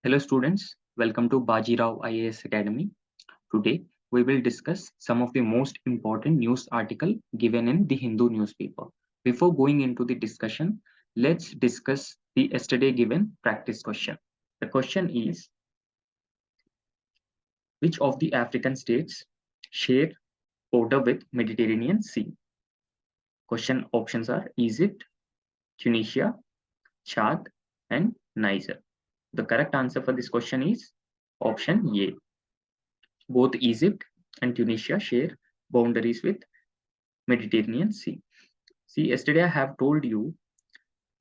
Hello students, welcome to Baji IAS Academy. Today we will discuss some of the most important news article given in the Hindu newspaper. Before going into the discussion, let's discuss the yesterday given practice question. The question is, which of the African states share border with Mediterranean Sea? Question options are Egypt, Tunisia, Chad and Niger. The correct answer for this question is option A. Both Egypt and Tunisia share boundaries with Mediterranean Sea. See, yesterday I have told you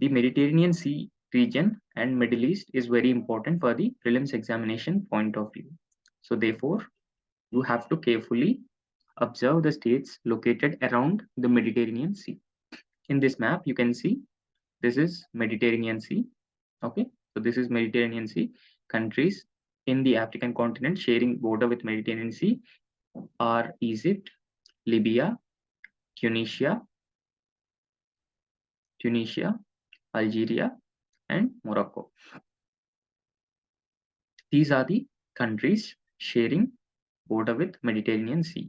the Mediterranean Sea region and Middle East is very important for the prelims examination point of view. So therefore, you have to carefully observe the states located around the Mediterranean Sea. In this map, you can see this is Mediterranean Sea. Okay, so this is Mediterranean Sea. Countries in the African continent sharing border with Mediterranean Sea are Egypt, Libya, Tunisia, Algeria, and Morocco. These are the countries sharing border with Mediterranean Sea.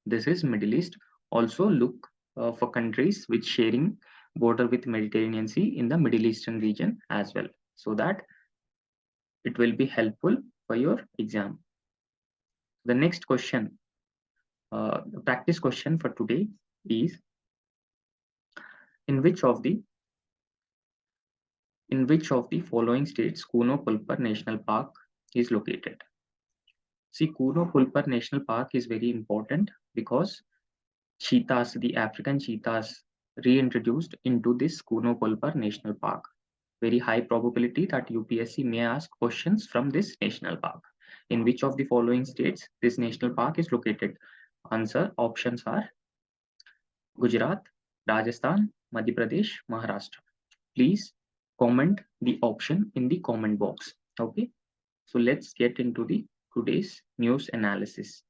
This is Middle East. Also look for countries which sharing border with Mediterranean Sea in the Middle Eastern region as well, so that it will be helpful for your exam. The next question, the practice question for today is, in which of the following states Kuno Pulpar National Park is located? See, Kuno Pulpar National Park is very important because cheetahs, the African cheetahs, reintroduced into this Kuno Pulpar National Park. Very high probability that UPSC may ask questions from this national park. In which of the following states this national park is located? Answer options are Gujarat, Rajasthan, Madhya Pradesh, Maharashtra. Please comment the option in the comment box. Okay, so let's get into the today's news analysis.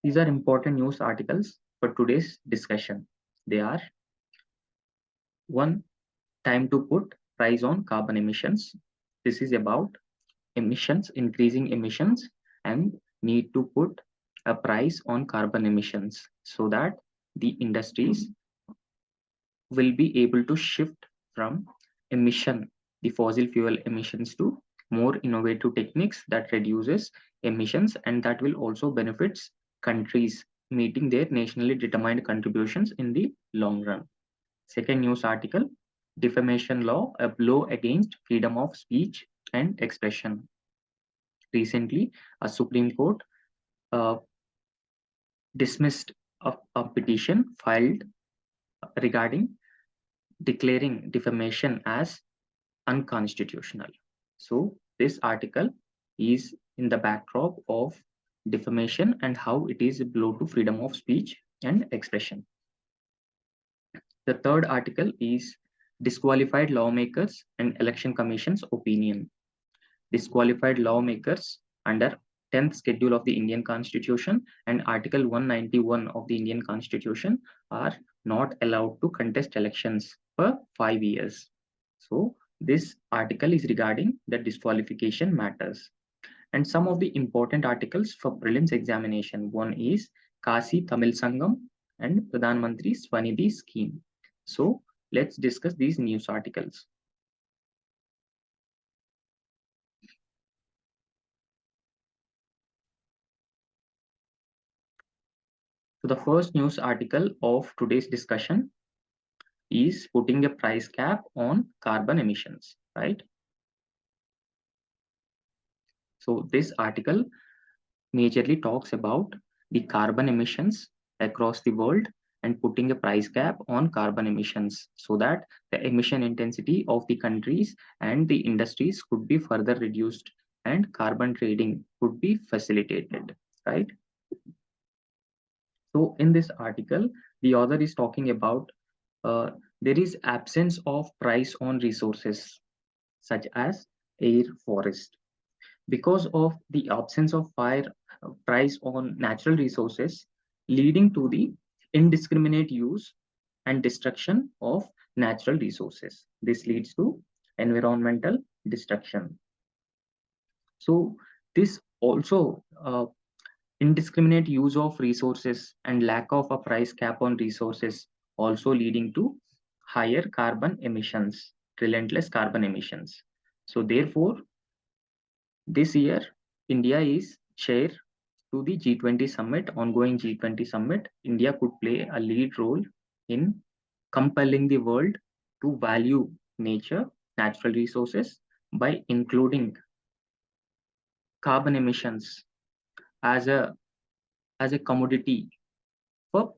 These are important news articles for today's discussion. They are: one, time to put price on carbon emissions. This is about emissions, increasing emissions, and need to put a price on carbon emissions so that the industries will be able to shift from the fossil fuel emissions to more innovative techniques that reduces emissions, and that will also benefits countries meeting their nationally determined contributions in the long run. Second news article, defamation law, a blow against freedom of speech and expression. Recently, a Supreme Court uh, dismissed a petition filed regarding declaring defamation as unconstitutional. So this article is in the backdrop of defamation and how it is a blow to freedom of speech and expression. The third article is disqualified lawmakers and election commission's opinion. Disqualified lawmakers under 10th schedule of the Indian Constitution and Article 191 of the Indian Constitution are not allowed to contest elections for 5 years. So this article is regarding the disqualification matters. And some of the important articles for prelims examination. One is Kasi Tamil Sangam and Pradhan Mantri Swanidhi scheme. So let's discuss these news articles. So the first news article of today's discussion is putting a price cap on carbon emissions, right? So this article majorly talks about the carbon emissions across the world and putting a price cap on carbon emissions so that the emission intensity of the countries and the industries could be further reduced and carbon trading could be facilitated, right? So in this article, the author is talking about there is absence of price on resources such as air, forest. Because of the absence of price on natural resources, leading to the indiscriminate use and destruction of natural resources. This leads to environmental destruction. So this also indiscriminate use of resources and lack of a price cap on resources also leading to higher carbon emissions, relentless carbon emissions. So therefore, this year, India is chair to the G20 summit, ongoing G20 summit. India could play a lead role in compelling the world to value nature, natural resources by including carbon emissions as a commodity for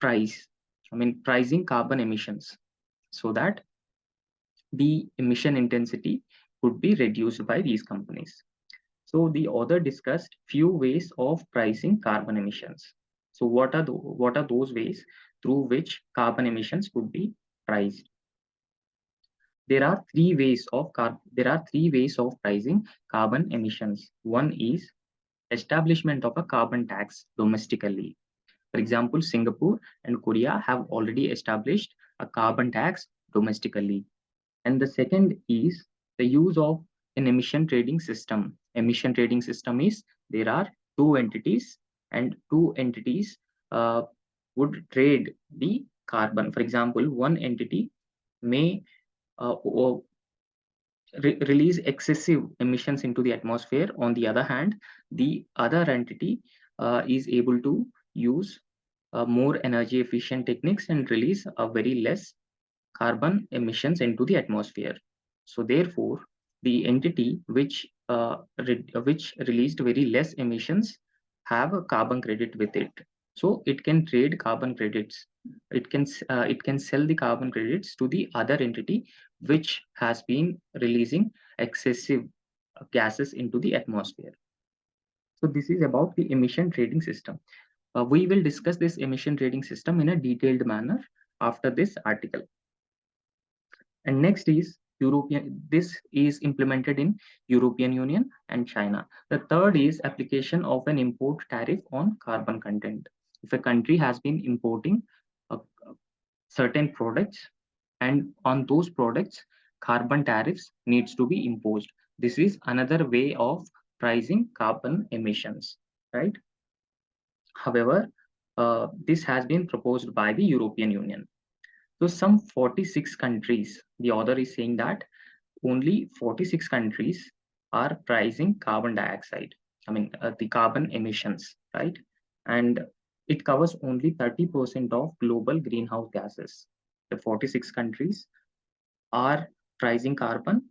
price. I mean, pricing carbon emissions so that the emission intensity could be reduced by these companies. So the author discussed few ways of pricing carbon emissions. So what are those ways through which carbon emissions could be priced? There are three ways of pricing carbon emissions. One is establishment of a carbon tax domestically. For example, Singapore and Korea have already established a carbon tax domestically. And the second is the use of an emission trading system. Emission trading system is there are two entities, and two entities uh, would trade the carbon. For example, one entity may release excessive emissions into the atmosphere. On the other hand, the other entity is able to use more energy efficient techniques and release a very less carbon emissions into the atmosphere. So therefore, the entity which released very less emissions have a carbon credit with it. So it can trade carbon credits. It can sell the carbon credits to the other entity which has been releasing excessive gases into the atmosphere. So this is about the emission trading system. We will discuss this emission trading system in a detailed manner after this article. And next is European. This is implemented in European Union and China. The third is application of an import tariff on carbon content. If a country has been importing uh, certain products, and on those products carbon tariffs needs to be imposed. This is another way of pricing carbon emissions, right? However, this has been proposed by the European Union. So some 46 countries, the author is saying that only 46 countries are pricing carbon dioxide, the carbon emissions, right? And it covers only 30% of global greenhouse gases. The 46 countries are pricing carbon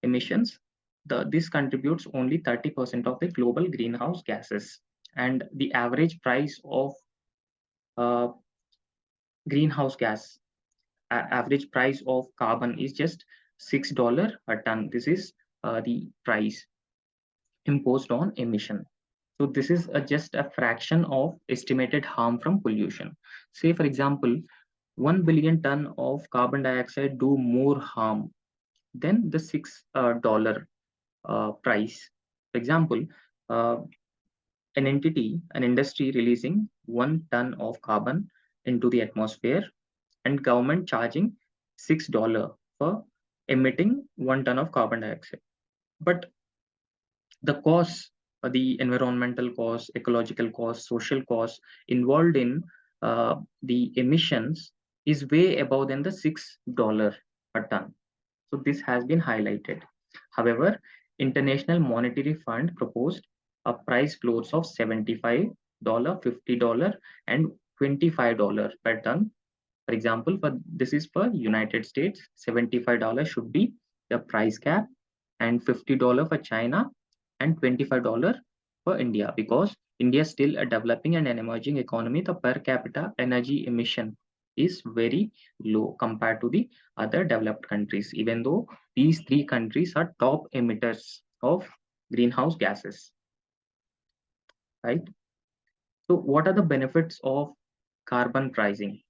emissions. This contributes only 30% of the global greenhouse gases. And the average price of uh, greenhouse gas average price of carbon is just $6 a ton. This is the price imposed on emission. So this is just a fraction of estimated harm from pollution. Say, for example, 1 billion ton of carbon dioxide do more harm than the $6 price. For example, uh, an industry releasing 1 ton of carbon into the atmosphere and government charging $6 for emitting 1 ton of carbon dioxide. But the costs, the environmental costs, ecological costs, social costs involved in the emissions is way above than the $6 per ton. So this has been highlighted. However, International Monetary Fund proposed a price floors of $75, $50, and $25 per ton. For example, for this is for United States, $75 should be the price cap, and $50 for China, and $25 for India, because India is still a developing and an emerging economy. The per capita energy emission is very low compared to the other developed countries, even though these three countries are top emitters of greenhouse gases, right? So, what are the benefits of carbon pricing?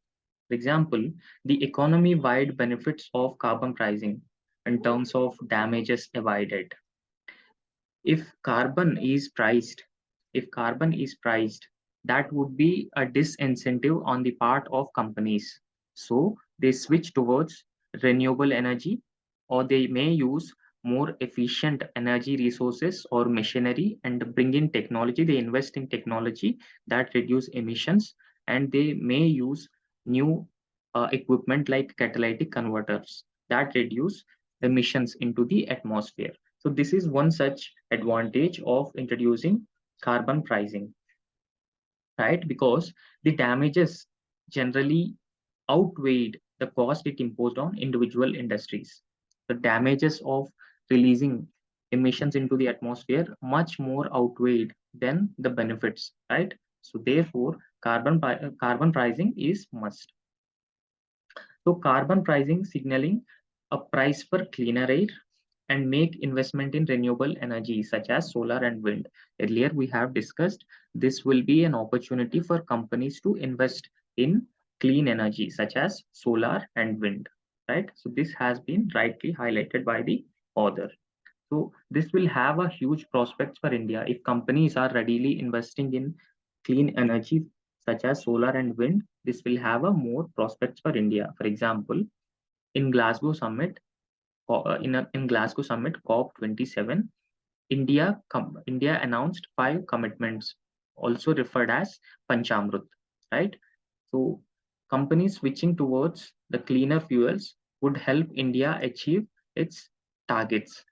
For example, the economy-wide benefits of carbon pricing in terms of damages avoided. If carbon is priced, if carbon is priced that would be a disincentive on the part of companies. So they switch towards renewable energy, or they may use more efficient energy resources or machinery and bring in technology. They invest in technology that reduce emissions, and they may use new equipment like catalytic converters that reduce emissions into the atmosphere. So this is one such advantage of introducing carbon pricing, right? Because the damages generally outweighed the cost it imposed on individual industries. The damages of releasing emissions into the atmosphere much more outweighed than the benefits, right? So therefore, carbon pricing is must. So carbon pricing signaling a price for cleaner air and make investment in renewable energy such as solar and wind. Earlier we have discussed this will be an opportunity for companies to invest in clean energy such as solar and wind, right? So this has been rightly highlighted by the author. So this will have a huge prospects for India if companies are readily investing in clean energy such as solar and wind. This will have a more prospects for India. For example, in Glasgow Summit, in Glasgow Summit COP27, India announced 5 commitments, also referred as Panchamrut, right? So companies switching towards the cleaner fuels would help India achieve its targets,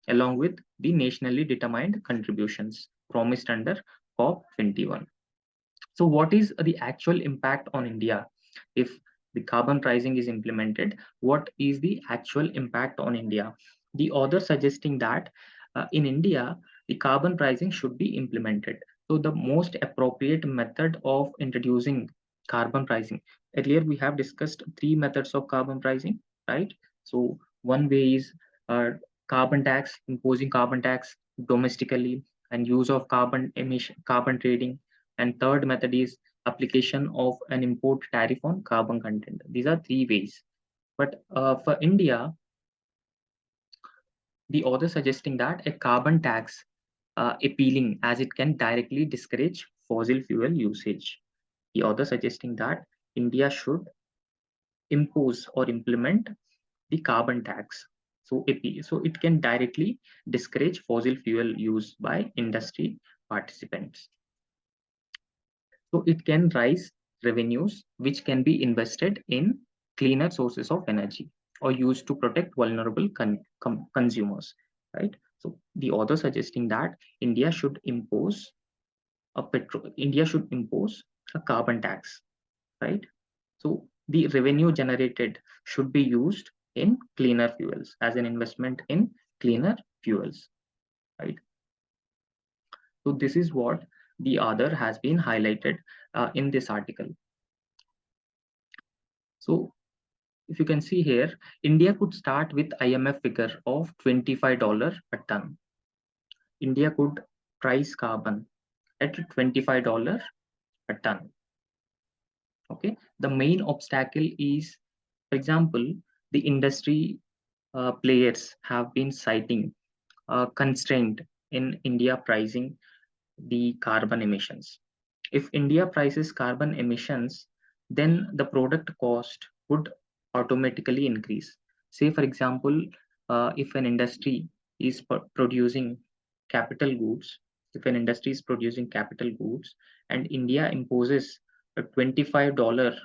along with the nationally determined contributions promised under COP21. So, what is the actual impact on India if the carbon pricing is implemented? What is the actual impact on India? The author suggesting that in India, the carbon pricing should be implemented. So, the most appropriate method of introducing carbon pricing. Earlier, we have discussed 3 methods of carbon pricing, right? So, one way is uh, carbon tax, imposing carbon tax domestically, and use of carbon trading, and third method is application of an import tariff on carbon content. These are 3 ways. But for India, the author suggesting that a carbon tax appealing as it can directly discourage fossil fuel usage. The author suggesting that India should impose or implement the carbon tax. So it can directly discourage fossil fuel use by industry participants. So it can raise revenues which can be invested in cleaner sources of energy or used to protect vulnerable consumers, right? So the author suggesting that India should impose a carbon tax, right? So the revenue generated should be used in cleaner fuels as an investment in cleaner fuels, right? So this is what the author has been highlighted in this article. So if you can see here, India could start with IMF figure of $25 a ton. India could price carbon at $25 a ton. Okay. The main obstacle is, for example, the industry players have been citing constraint in India pricing the carbon emissions. If India prices carbon emissions, then the product cost would automatically increase. Say, for example, if an industry is producing capital goods, if an industry is producing capital goods and India imposes a $25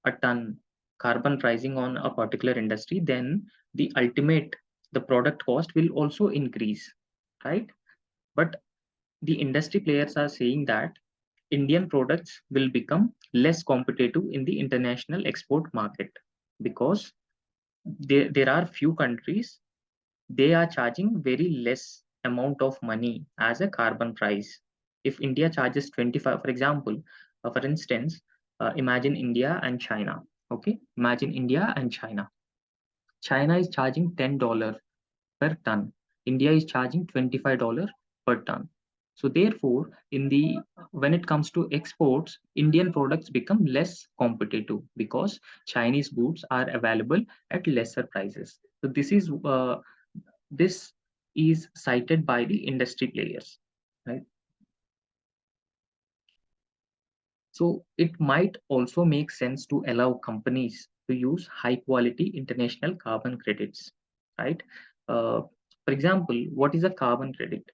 a ton carbon pricing on a particular industry, then the product cost will also increase, right? But the industry players are saying that Indian products will become less competitive in the international export market because there are few countries they are charging very less amount of money as a carbon price. If India charges 25, for example, for instance, imagine India and China. Okay, imagine India and China. China is charging $10 per ton. India is charging $25 per ton. So therefore, in the when it comes to exports, Indian products become less competitive because Chinese goods are available at lesser prices. So this is cited by the industry players, right? So it might also make sense to allow companies to use high quality international carbon credits, right? For example, what is a carbon credit?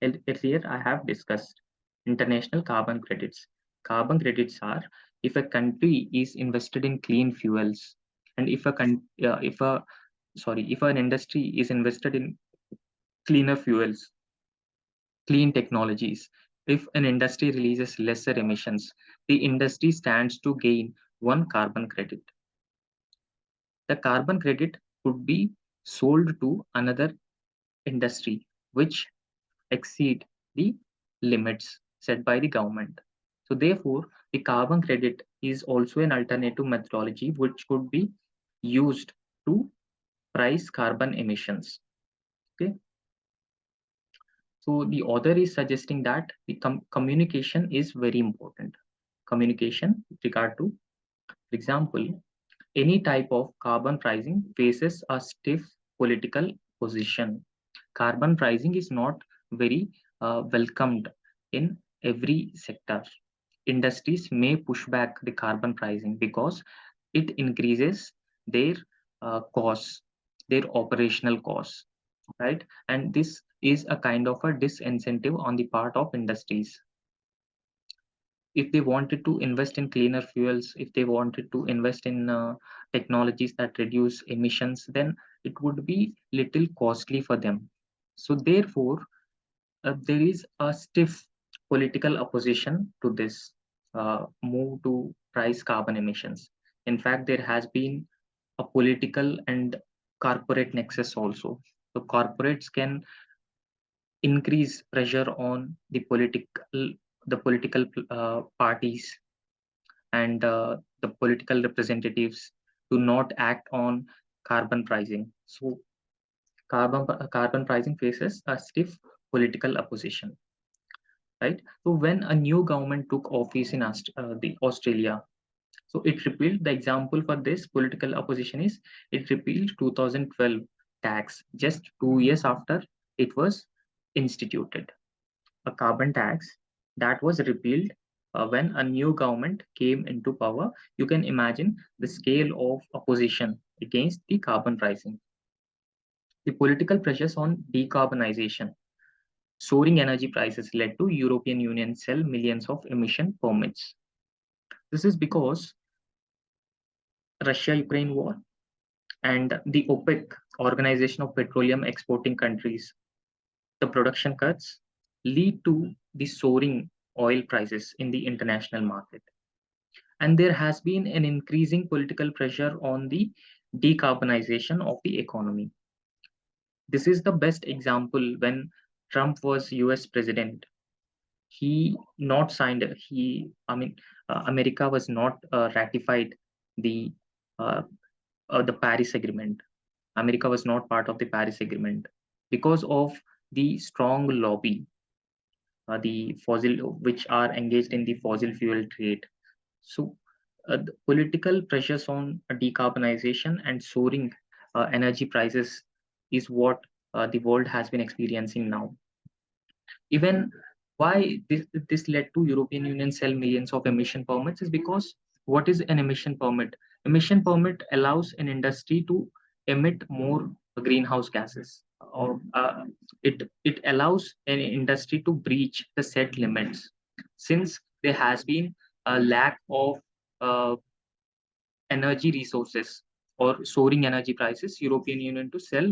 Earlier, I have discussed international carbon credits. Carbon credits are if a country is invested in clean fuels, and if an industry is invested in cleaner fuels, clean technologies. If an industry releases lesser emissions, the industry stands to gain one carbon credit. The carbon credit could be sold to another industry which exceed the limits set by the government. So therefore, the carbon credit is also an alternative methodology which could be used to price carbon emissions. Okay. So the author is suggesting that the communication is very important. Communication with regard to, for example, any type of carbon pricing faces a stiff political position. Carbon pricing is not very welcomed in every sector. Industries may push back the carbon pricing because it increases their costs, their operational costs, right? And this is a kind of a disincentive on the part of industries. If they wanted to invest in cleaner fuels, if they wanted to invest in technologies that reduce emissions, then it would be little costly for them. So therefore, there is a stiff political opposition to this move to price carbon emissions. In fact, there has been a political and corporate nexus also. So corporates can increase pressure on the political parties and the political representatives to not act on carbon pricing. So carbon pricing faces a stiff political opposition, right? So when a new government took office in the Australia, so it repealed the example for this political opposition is it repealed 2012 tax just 2 years after it was instituted. A carbon tax that was repealed when a new government came into power. You can imagine the scale of opposition against the carbon pricing. The political pressures on decarbonization. Soaring energy prices led to European Union sell millions of emission permits. This is because Russia-Ukraine war and the OPEC, Organization of Petroleum Exporting Countries, the production cuts lead to the soaring oil prices in the international market. And there has been an increasing political pressure on the decarbonization of the economy. This is the best example when Trump was US president. He not signed, America was not ratified the uh, the Paris Agreement. America was not part of the Paris Agreement because of the strong lobby, the fossil which are engaged in the fossil fuel trade. So, the political pressures on decarbonization and soaring energy prices is what the world has been experiencing now. Even why this led to European Union sell millions of emission permits is because what is an emission permit? Emission permit allows an industry to emit more greenhouse gases, or it allows an industry to breach the set limits. Since there has been a lack of uh, energy resources or soaring energy prices, European Union to sell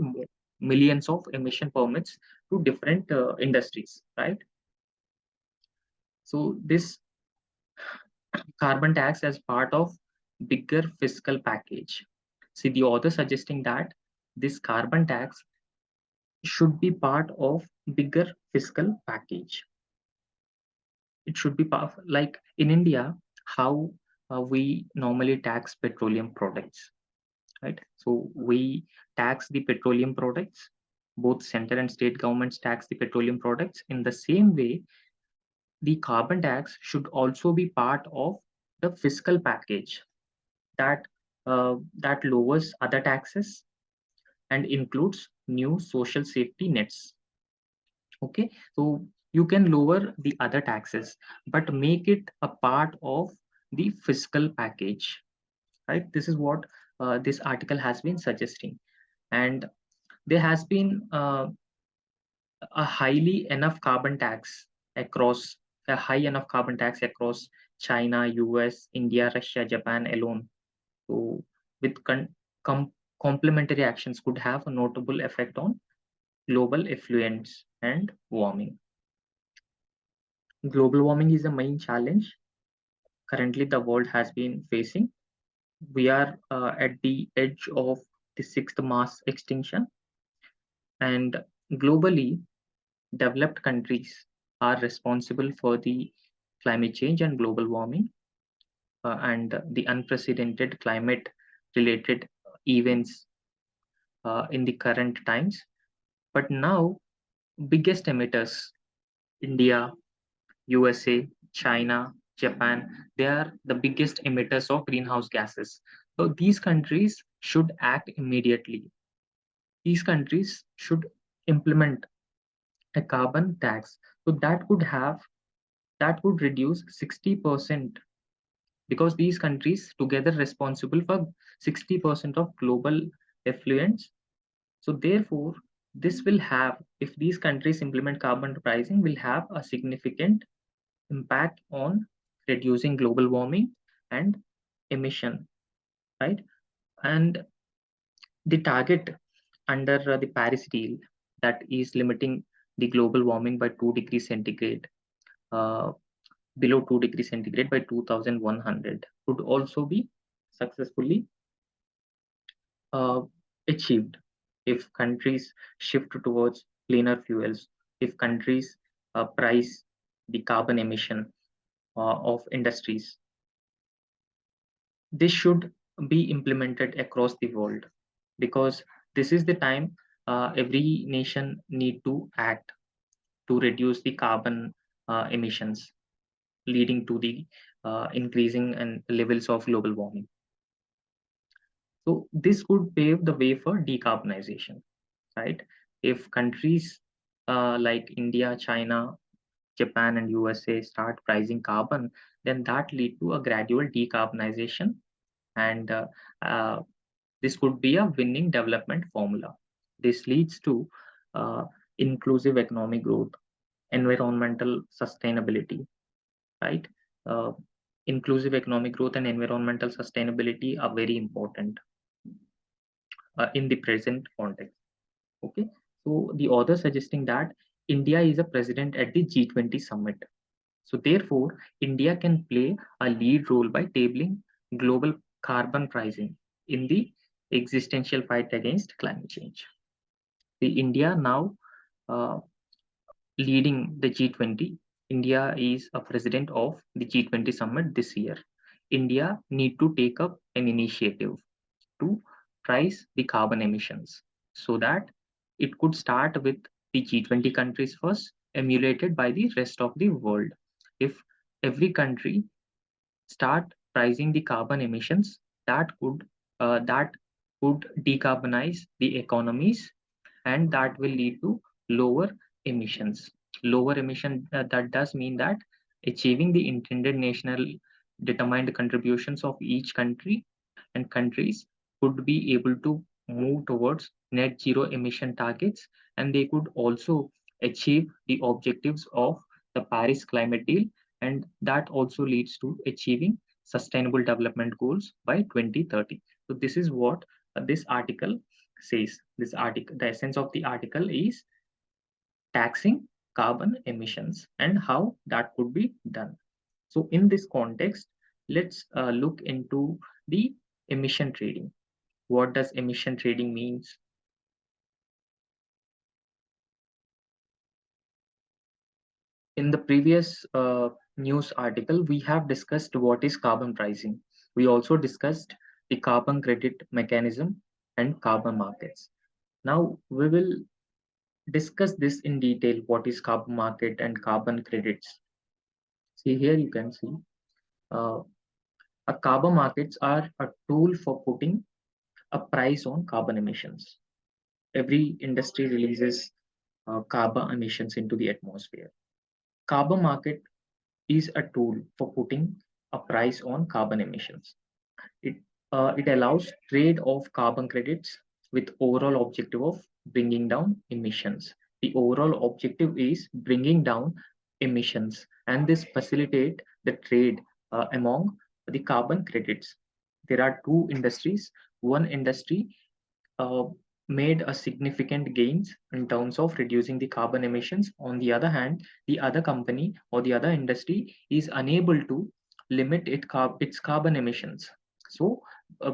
millions of emission permits to different industries, right? So this carbon tax as part of bigger fiscal package. See, the author suggesting that this carbon tax should be part of bigger fiscal package. It should be part of, like in India, how we normally tax petroleum products, right? So we tax the petroleum products. Both center and state governments tax the petroleum products. In the same way, the carbon tax should also be part of the fiscal package that that lowers other taxes and includes new social safety nets. Okay, so You can lower the other taxes, but make it a part of the fiscal package, right? This is what this article has been suggesting. And there has been a highly enough carbon tax across a high enough carbon tax across China, US, India, Russia, Japan alone. So with complementary actions could have a notable effect on global effluents and warming. Global warming is the main challenge currently the world has been facing. We are at the edge of the sixth mass extinction, and globally, developed countries are responsible for the climate change and global warming, and the unprecedented climate related events in the current times. But now, biggest emitters, India, USA, China, Japan, they are the biggest emitters of greenhouse gases. So these countries should act immediately. These countries should implement a carbon tax. So that could reduce 60%, because these countries together responsible for 60% of global effluents. So therefore, this will have, if these countries implement carbon pricing, will have a significant impact on reducing global warming and emission, right? And the target under the Paris deal, that is limiting the global warming by 2 degrees centigrade, uh, below 2 degrees centigrade by 2100, would also be successfully uh, achieved if countries shift towards cleaner fuels, if countries price the carbon emission of industries. This should be implemented across the world, because this is the time every nation need to act to reduce the carbon emissions, leading to the increasing and levels of global warming. So this could pave the way for decarbonization, right? If countries like India, China, Japan, and USA start pricing carbon, then that lead to a gradual decarbonization, and uh, this could be a winning development formula. This leads to uh, inclusive economic growth, environmental sustainability, right? Uh, Inclusive economic growth and environmental sustainability are very important in the present context. Okay, so the author suggesting that India is a president at the G20 summit. So therefore, India can play a lead role by tabling global carbon pricing in the existential fight against climate change. The India now uh, leading the G20. India is a president of the G20 summit this year. India need to take up an initiative to price the carbon emissions, so that it could start with the G20 countries first, emulated by the rest of the world. If every country start pricing the carbon emissions, that could decarbonize the economies, and that will lead to lower emissions. Lower emission, that does mean that achieving the intended national determined contributions of each country, and countries could be able to move towards net zero emission targets, and they could also achieve the objectives of the Paris climate deal, and that also leads to achieving sustainable development goals by 2030. So this is what this article says. This article, the essence of the article is taxing carbon emissions and how that could be done. So in this context, let's look into the emission trading. What does emission trading means? In the previous news article, we have discussed what is carbon pricing. We also discussed the carbon credit mechanism and carbon markets. Now we will discuss this in detail. What is carbon market and carbon credits? See here, you can see uh, a carbon markets are a tool for putting a price on carbon emissions. Every industry releases carbon emissions into the atmosphere. Carbon market is a tool for putting a price on carbon emissions. It, it allows trade of carbon credits with overall objective of bringing down emissions. The overall objective is bringing down emissions, and this facilitate the trade among the carbon credits. There are two industries. One industry uh, made a significant gains in terms of reducing the carbon emissions. On the other hand, the other company or the other industry is unable to limit its carbon emissions. So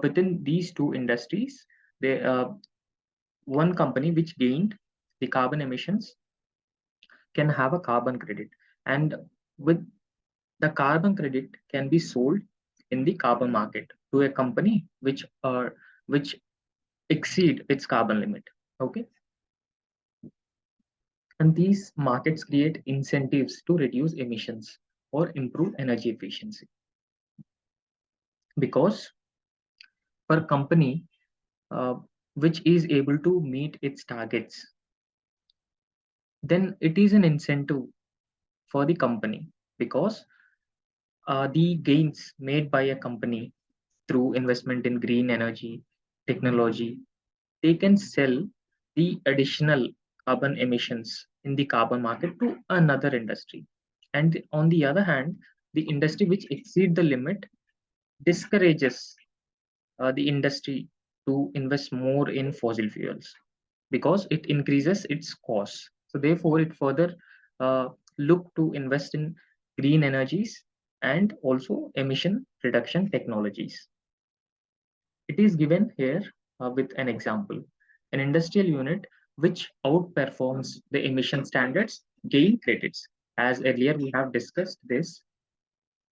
within these two industries, one company which gained the carbon emissions can have a carbon credit, and with the carbon credit can be sold in the carbon market to a company which exceed its carbon limit. Okay. And these markets create incentives to reduce emissions or improve energy efficiency. Because for a company uh, which is able to meet its targets, then it is an incentive for the company, because the gains made by a company through investment in green energy technology, they can sell the additional carbon emissions in the carbon market to another industry. And on the other hand, the industry which exceed the limit discourages the industry to invest more in fossil fuels, because it increases its costs. So therefore, it further uh, look to invest in green energies and also emission reduction technologies. It is given here with an example. An industrial unit which outperforms the emission standards gain credits. As earlier we have discussed this,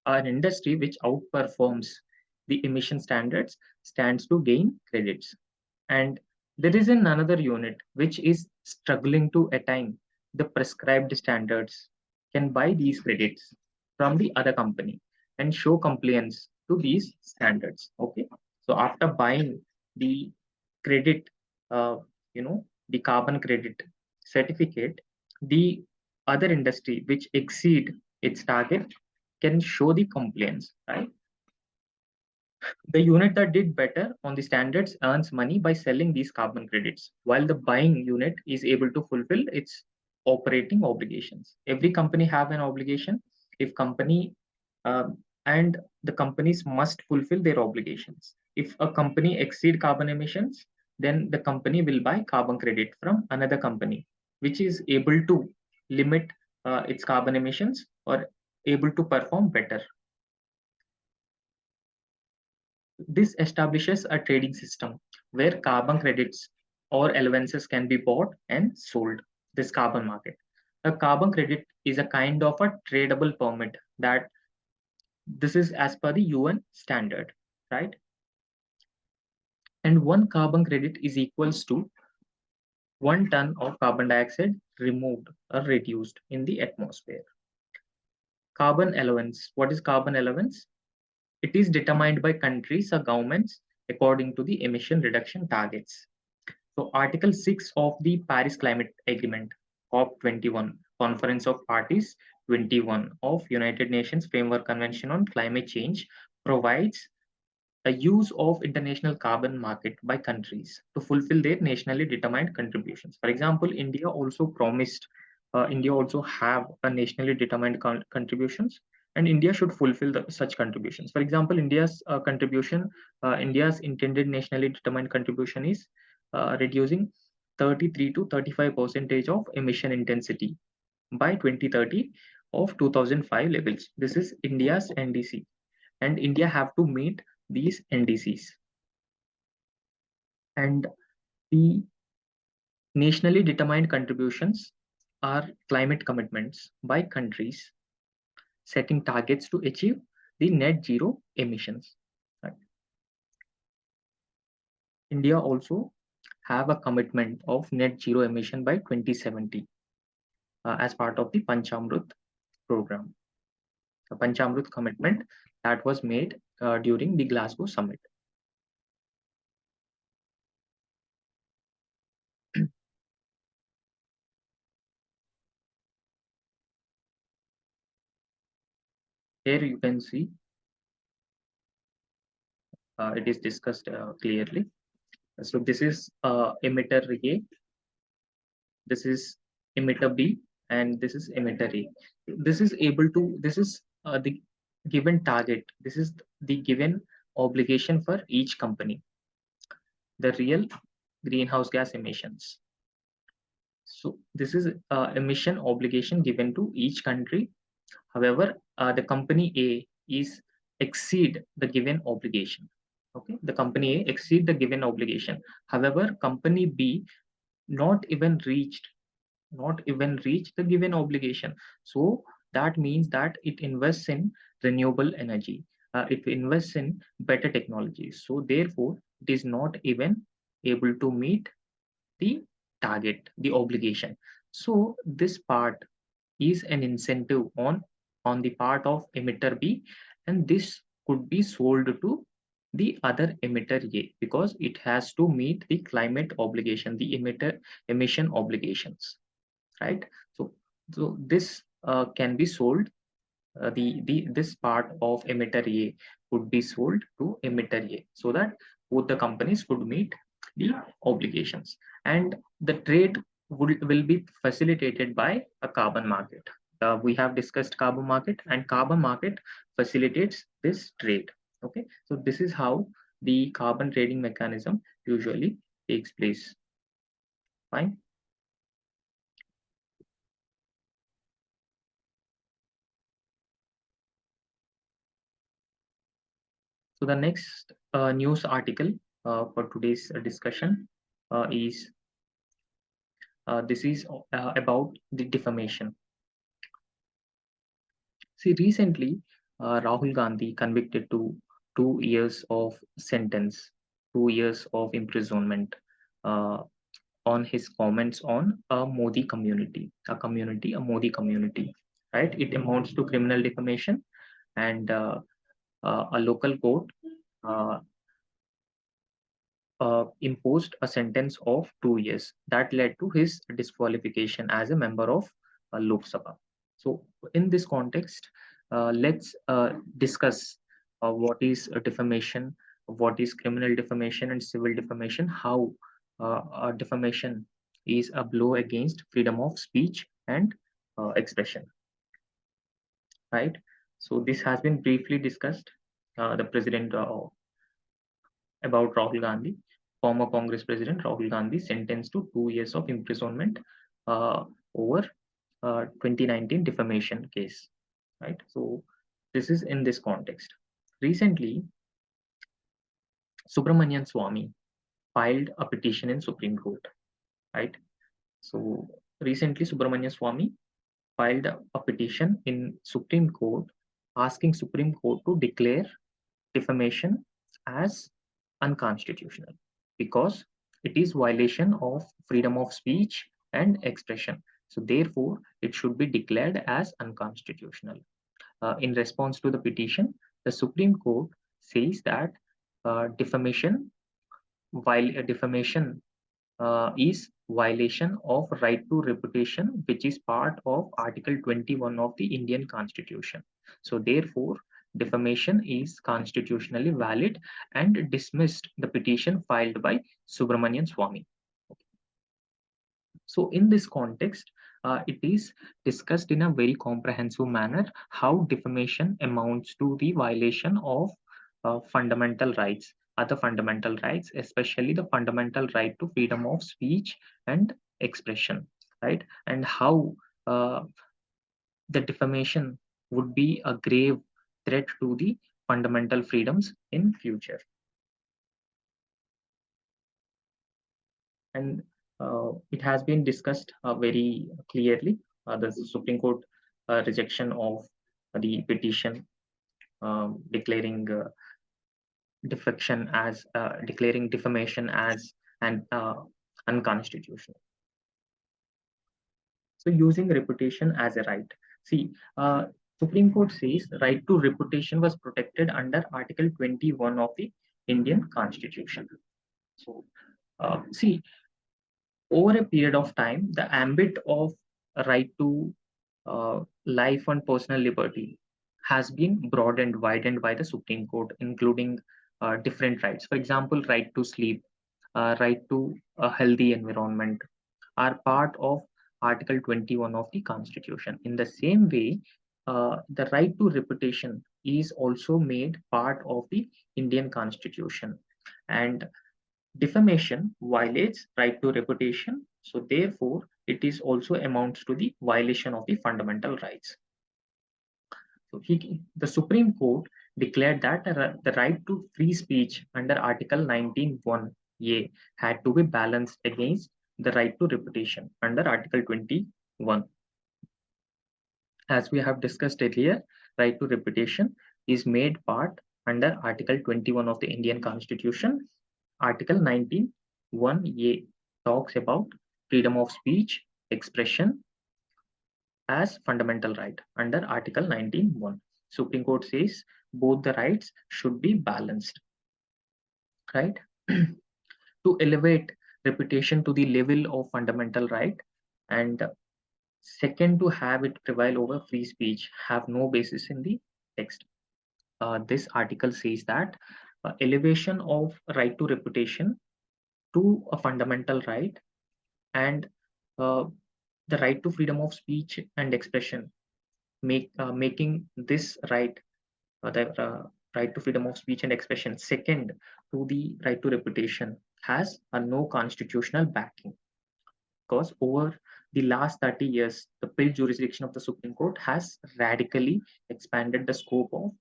an industry which outperforms the emission standards stands to gain credits. And there is another unit which is struggling to attain the prescribed standards can buy these credits from the other company and show compliance to these standards. Okay. So after buying the credit, uh, the carbon credit certificate, the other industry which exceed its target can show the compliance, right? The unit that did better on the standards earns money by selling these carbon credits, while the buying unit is able to fulfill its operating obligations. Every company have an obligation. If company and the companies must fulfill their obligations. If a company exceed carbon emissions, then the company will buy carbon credit from another company, which is able to limit its carbon emissions or able to perform better. This establishes a trading system where carbon credits or allowances can be bought and sold. This carbon market. A carbon credit is a kind of a tradable permit that this is as per the UN standard, right? And one carbon credit is equals to 1 ton of carbon dioxide removed or reduced in the atmosphere. Carbon allowance. What is carbon allowance? It is determined by countries or governments according to the emission reduction targets. So Article 6 of the Paris Climate Agreement, COP21, Conference of Parties 21 of United Nations Framework Convention on Climate Change, provides a use of international carbon market by countries to fulfill their nationally determined contributions. For example, India also have a nationally determined contributions, and India should fulfill such contributions. For example, India's intended nationally determined contribution is reducing 33 to 35 percentage of emission intensity by 2030 of 2005 levels. This is India's NDC, and India have to meet these NDCs. And the nationally determined contributions are climate commitments by countries setting targets to achieve the net zero emissions. Right. India also have a commitment of net zero emission by 2070 as part of the Panchamrut program. The Panchamrut commitment that was made during the Glasgow summit. Here you can see it is discussed clearly. So this is emitter A, this is emitter B, and this is emitter A. This is the given target. This is the given obligation for each company, the real greenhouse gas emissions. So this is emission obligation given to each country. However, the company A is exceed the given obligation. Okay, the company A exceed the given obligation. However, company B not even reached the given obligation. So that means that it invests in renewable energy, it invests in better technologies, so therefore it is not even able to meet the target, the obligation. So this part is an incentive on the part of emitter B, and this could be sold to the other emitter A because it has to meet the climate obligation, the emitter emission obligations, right? So this can be sold. The this part of emitter A would be sold to emitter A so that both the companies could meet the obligations, and the trade will be facilitated by a carbon market. We have discussed carbon market, and carbon market facilitates this trade. Okay, so this is how the carbon trading mechanism usually takes place. Fine. So the next news article for today's discussion is this is about the defamation. See, recently Rahul Gandhi convicted to 2 years of sentence, 2 years of imprisonment uh, on his comments on a Modi community, a Modi community, right? It amounts to criminal defamation, and a local court uh, imposed a sentence of 2 years that led to his disqualification as a member of Lok Sabha. So, in this context, let's discuss what is defamation, what is criminal defamation and civil defamation, how defamation is a blow against freedom of speech and expression, right? So, this has been briefly discussed. The president about Rahul Gandhi, former Congress President Rahul Gandhi, sentenced to 2 years of imprisonment over 2019 defamation case. Right. So this is in this context. Recently, Subramanian Swamy filed a petition in Supreme Court. Right. So recently, Subramanian Swamy filed a petition in Supreme Court asking Supreme Court to declare defamation as unconstitutional because it is violation of freedom of speech and expression. So therefore, it should be declared as unconstitutional. In response to the petition, the Supreme Court says that defamation, while defamation is violation of right to reputation, which is part of Article 21 of the Indian Constitution. So therefore, defamation is constitutionally valid and dismissed the petition filed by Subramanian Swamy. So in this context, it is discussed in a very comprehensive manner how defamation amounts to the violation of fundamental rights, other fundamental rights, especially the fundamental right to freedom of speech and expression, right? And how the defamation would be a grave threat to the fundamental freedoms in future. And it has been discussed very clearly. The Supreme Court rejection of the petition declaring defection as declaring defamation as an unconstitutional. So using reputation as a right. See, Supreme Court says right to reputation was protected under Article 21 of the Indian Constitution. So see, over a period of time, the ambit of a right to life and personal liberty has been widened by the Supreme Court, including different rights. For example, right to sleep, right to a healthy environment are part of Article 21 of the Constitution. In the same way, the right to reputation is also made part of the Indian Constitution. And defamation violates right to reputation. So therefore, it is also amounts to the violation of the fundamental rights. So the Supreme Court declared that the right to free speech under Article 19(1)(a) had to be balanced against the right to reputation under Article 21. As we have discussed earlier, right to reputation is made part under Article 21 of the Indian Constitution. Article 19(1)(a) talks about freedom of speech, expression as fundamental right under Article 19(1). Supreme Court says both the rights should be balanced, right? To elevate reputation to the level of fundamental right, and second, to have it prevail over free speech, have no basis in the text. This article says that elevation of right to reputation to a fundamental right, and uh, the right to freedom of speech and expression, making this right, the right to freedom of speech and expression second to the right to reputation, has a no constitutional backing, because over the last 30 years, the built jurisdiction of the Supreme Court has radically expanded the scope of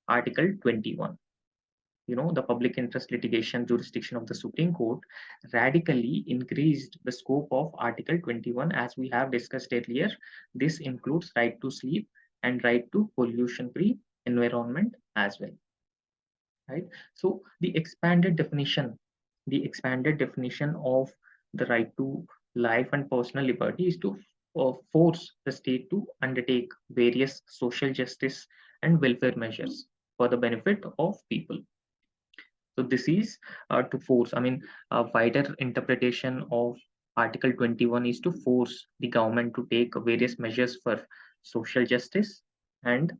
Article 21. The public interest litigation jurisdiction of the Supreme Court radically increased the scope of Article 21, as we have discussed earlier. This includes right to sleep and right to pollution-free environment as well, right? So the expanded definition of the right to life and personal liberty is to force the state to undertake various social justice and welfare measures for the benefit of people. So this is to force. I mean, a wider interpretation of Article 21 is to force the government to take various measures for social justice and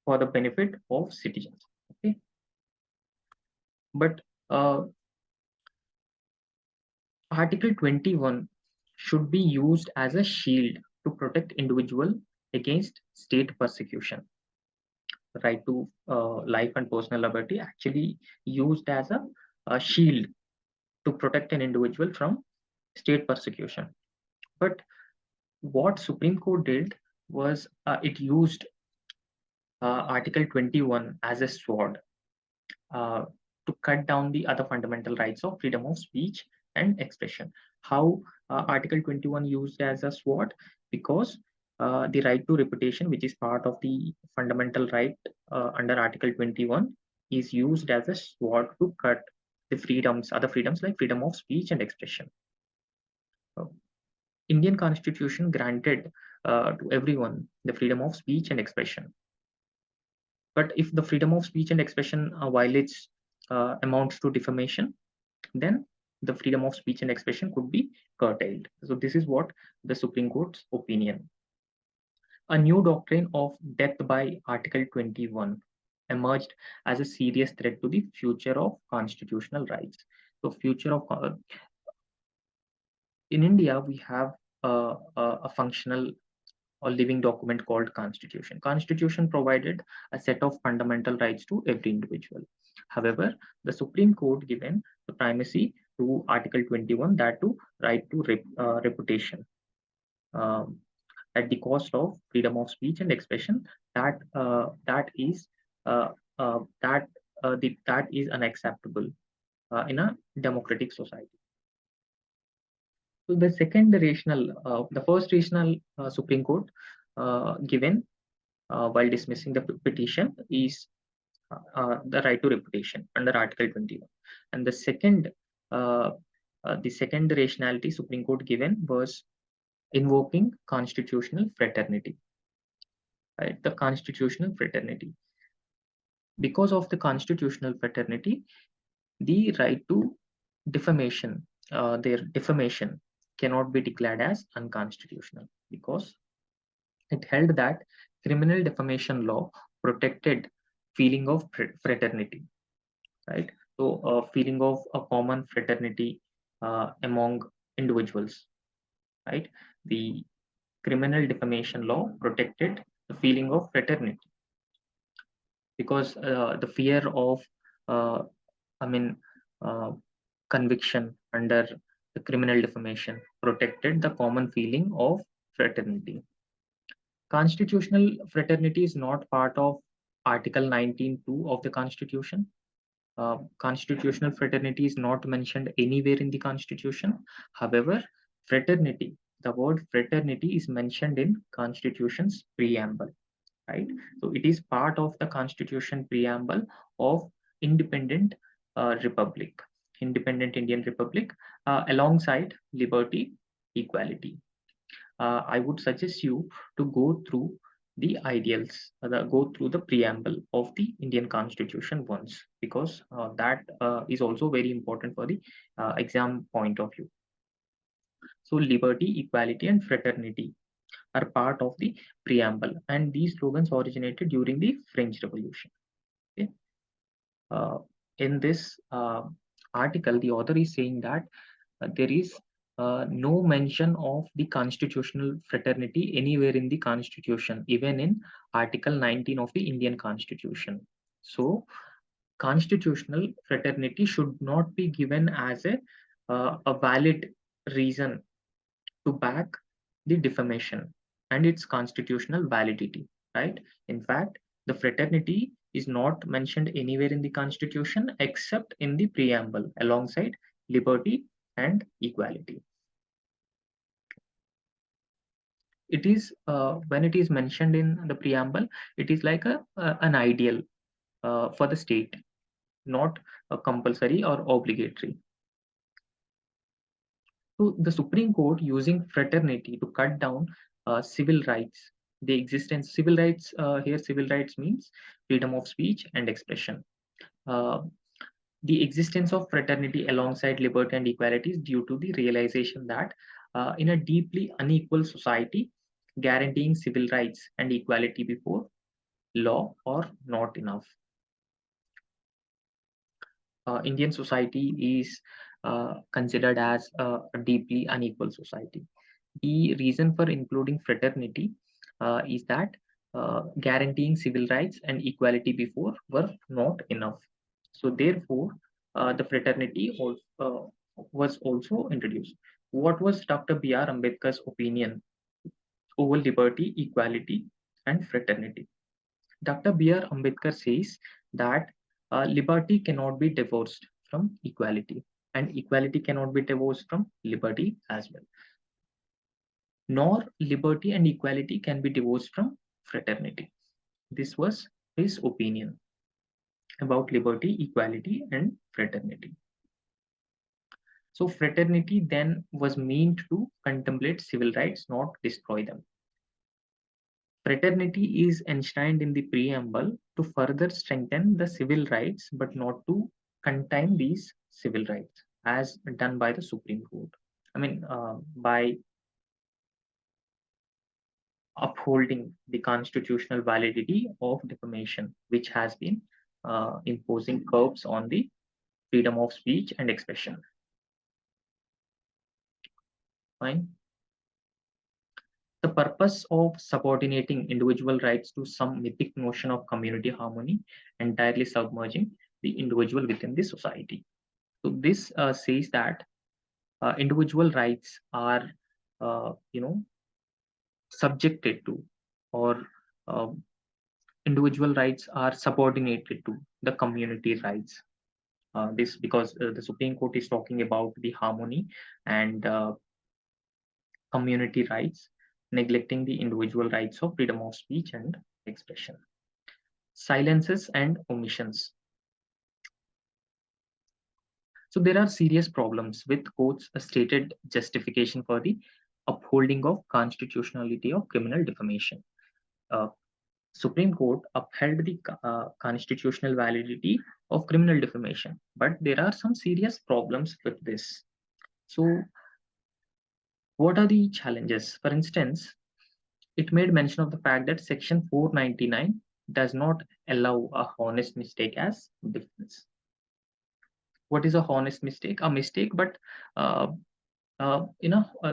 for the benefit of citizens. Okay, but Article 21 should be used as a shield to protect individual against state persecution. The right to life and personal liberty actually used as a shield to protect an individual from state persecution. But what Supreme Court did was it used Article 21 as a sword uh, to cut down the other fundamental rights of freedom of speech and expression. How Article 21 used as a sword? Because the right to reputation, which is part of the fundamental right under Article 21, is used as a sword to cut the other freedoms like freedom of speech and expression. Indian Constitution granted to everyone the freedom of speech and expression. But if the freedom of speech and expression violates amounts to defamation, then the freedom of speech and expression could be curtailed. So this is what the Supreme Court's opinion. A new doctrine of death by Article 21 emerged as a serious threat to the future of constitutional rights. So future of in India, we have a functional or living document called Constitution. Constitution provided a set of fundamental rights to every individual. However, the Supreme Court given the primacy to Article 21, that to right to reputation, um, at the cost of freedom of speech and expression. That is that is unacceptable in a democratic society. So the first rational Supreme Court given while dismissing the petition is the right to reputation under Article 21, and the second rationality Supreme Court given was invoking constitutional fraternity, right? The constitutional fraternity. Because of the constitutional fraternity, the right to defamation, their defamation cannot be declared as unconstitutional, because it held that criminal defamation law protected feeling of fraternity, right? So a feeling of a common fraternity among individuals, right? The criminal defamation law protected the feeling of fraternity because the fear of, uh, I mean, uh, conviction under the criminal defamation protected the common feeling of fraternity. Constitutional fraternity is not part of Article 19(2) of the Constitution. Constitutional fraternity is not mentioned anywhere in the Constitution. However, fraternity, the word fraternity is mentioned in Constitution's preamble, right? So it is part of the Constitution preamble of independent republic, independent Indian Republic, alongside liberty, equality. I would suggest you to go through the ideals, go through the preamble of the Indian Constitution once, because that is also very important for the exam point of view. So liberty, equality, and fraternity are part of the preamble, and these slogans originated during the French Revolution. Okay? In this article, the author is saying that there is no mention of the constitutional fraternity anywhere in the Constitution, even in Article 19 of the Indian Constitution. So, constitutional fraternity should not be given as a valid reason to back the defamation and its constitutional validity, right? In fact, the fraternity is not mentioned anywhere in the Constitution except in the preamble alongside liberty and equality. It is when it is mentioned in the preamble, it is like an ideal for the state, not compulsory or obligatory. So the Supreme Court using fraternity to cut down civil rights. The existence civil rights here, civil rights means freedom of speech and expression. Uh, the existence of fraternity alongside liberty and equality is due to the realization that in a deeply unequal society, guaranteeing civil rights and equality before law are not enough. Indian society is considered as a deeply unequal society. The reason for including fraternity is that guaranteeing civil rights and equality before were not enough. So therefore, the fraternity was also introduced. What was Dr. B.R. Ambedkar's opinion over liberty, equality, and fraternity? Dr. B.R. Ambedkar says that liberty cannot be divorced from equality, and equality cannot be divorced from liberty as well. Nor liberty and equality can be divorced from fraternity. This was his opinion about liberty, equality, and fraternity. So fraternity then was meant to contemplate civil rights, not destroy them. Fraternity is enshrined in the preamble to further strengthen the civil rights, but not to contain these civil rights, as done by the Supreme Court. I mean, by upholding the constitutional validity of defamation, which has been imposing curbs on the freedom of speech and expression. Fine. The purpose of subordinating individual rights to some mythic notion of community harmony, entirely submerging the individual within the society. So this says that individual rights are, subjected to, or uh, individual rights are subordinated to the community rights. This because the Supreme Court is talking about the harmony and community rights, neglecting the individual rights of freedom of speech and expression. Silences and omissions. So there are serious problems with courts' stated justification for the upholding of constitutionality of criminal defamation. Uh, Supreme Court upheld the constitutional validity of criminal defamation, but there are some serious problems with this. So, what are the challenges? For instance, It made mention of the fact that Section 499 does not allow a honest mistake as defense. What is a honest mistake? A mistake, but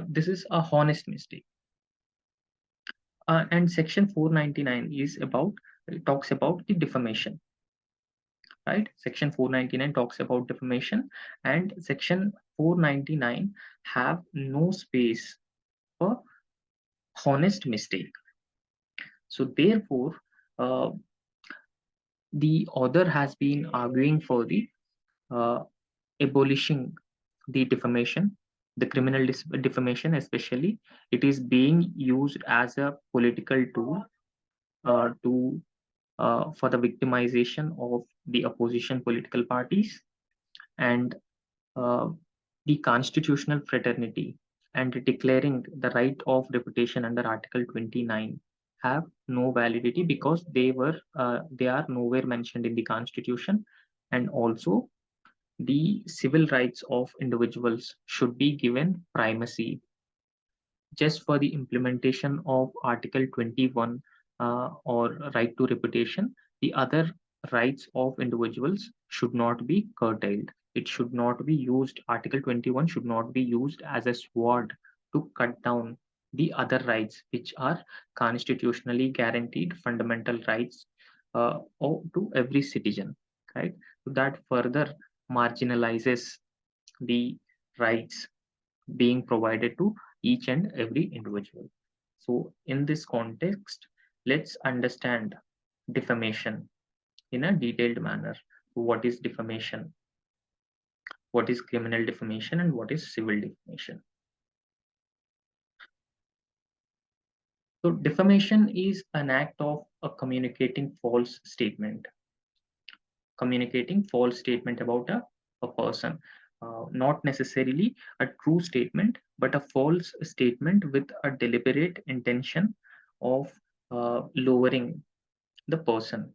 this is a honest mistake. And Section 499 is about talks about the defamation, right? Section 499 talks about defamation, and Section 499 have no space for honest mistake. So therefore, uh, the author has been arguing for the uh, abolishing the defamation, the criminal defamation especially. It is being used as a political tool to for the victimization of the opposition political parties, and uh, the constitutional fraternity and declaring the right of reputation under Article 29 have no validity because they are nowhere mentioned in the constitution. And also the civil rights of individuals should be given primacy. Just for the implementation of Article 21 or right to reputation, the other rights of individuals should not be curtailed. It should not be used, Article 21 should not be used as a sword to cut down the other rights, which are constitutionally guaranteed fundamental rights to every citizen, right? So that further marginalizes the rights being provided to each and every individual. So, in this context, let's understand defamation in a detailed manner. What is defamation? What is criminal defamation? And what is civil defamation? So, defamation is an act of communicating false statement, about a person. Not necessarily a true statement, but a false statement with a deliberate intention of lowering the person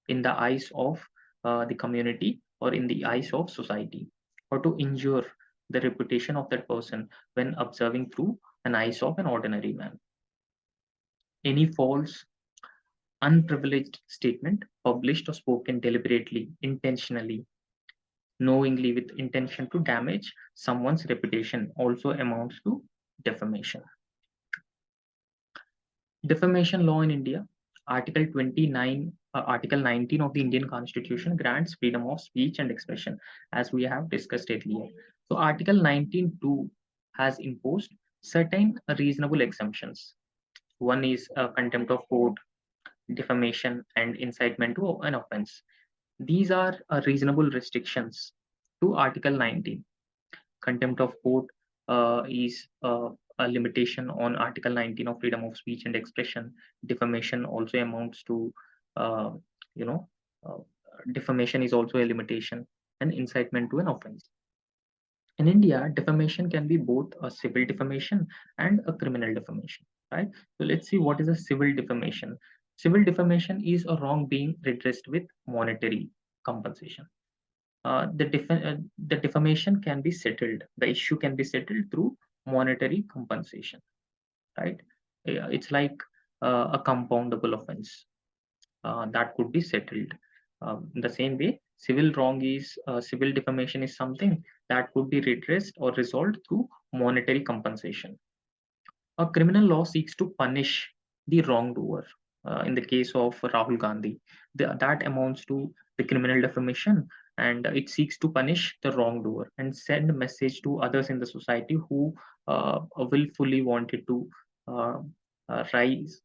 in the eyes of the community or in the eyes of society, or to injure the reputation of that person when observing through an eyes of an ordinary man. Any false, unprivileged statement published or spoken deliberately, intentionally, knowingly, with intention to damage someone's reputation also amounts to defamation. Defamation law in India, Article 29, Article 19 of the Indian Constitution grants freedom of speech and expression, as we have discussed earlier. So, Article 19.2 has imposed certain reasonable exemptions. One is contempt of court, defamation, and incitement to an offense. These are reasonable restrictions to Article 19. Contempt of court is a limitation on Article 19 of freedom of speech and expression. Defamation also amounts to, uh, you know, uh, defamation is also a limitation, and incitement to an offense. In India, defamation can be both a civil defamation and a criminal defamation, right? So let's see what is a civil defamation. Civil defamation is a wrong being redressed with monetary compensation. The defamation can be settled. The issue can be settled through monetary compensation, right? It's like a compoundable offense that could be settled. In the same way, civil defamation is something that could be redressed or resolved through monetary compensation. A criminal law seeks to punish the wrongdoer. In the case of Rahul Gandhi, that amounts to the criminal defamation, and it seeks to punish the wrongdoer and send a message to others in the society who willfully wanted to uh, rise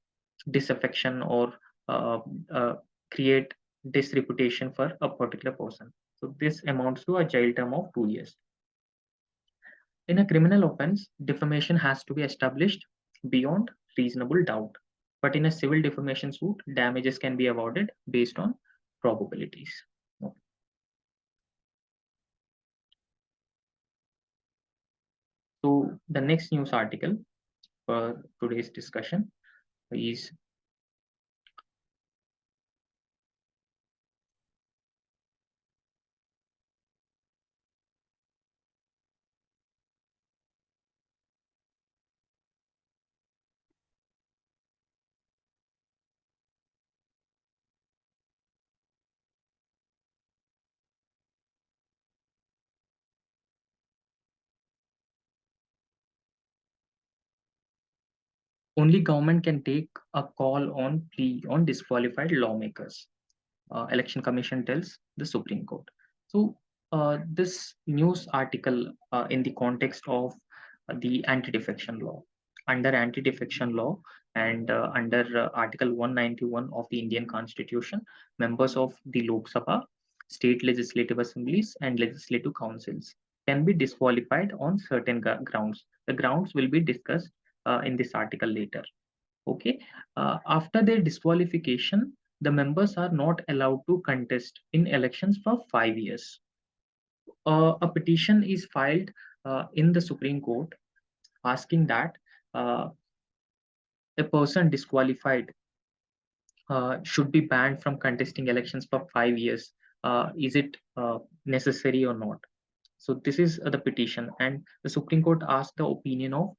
disaffection or uh, uh, create disreputation for a particular person. So this amounts to a jail term of 2 years. In a criminal offense, defamation has to be established beyond reasonable doubt. But in a civil defamation suit, damages can be awarded based on probabilities. Okay. So the next news article for today's discussion is Only government can take a call on plea on disqualified lawmakers. Election Commission tells the Supreme Court. So this news article in the context of the anti-defection law. Under anti-defection law and under Article 191 of the Indian Constitution, members of the Lok Sabha, state legislative assemblies, and legislative councils can be disqualified on certain grounds. The grounds will be discussed in this article later. Okay, after their disqualification, the members are not allowed to contest in elections for 5 years. A petition is filed in the Supreme Court asking that uh, a person disqualified should be banned from contesting elections for 5 years. Is it necessary or not? So this is the petition, and the Supreme Court asked the opinion of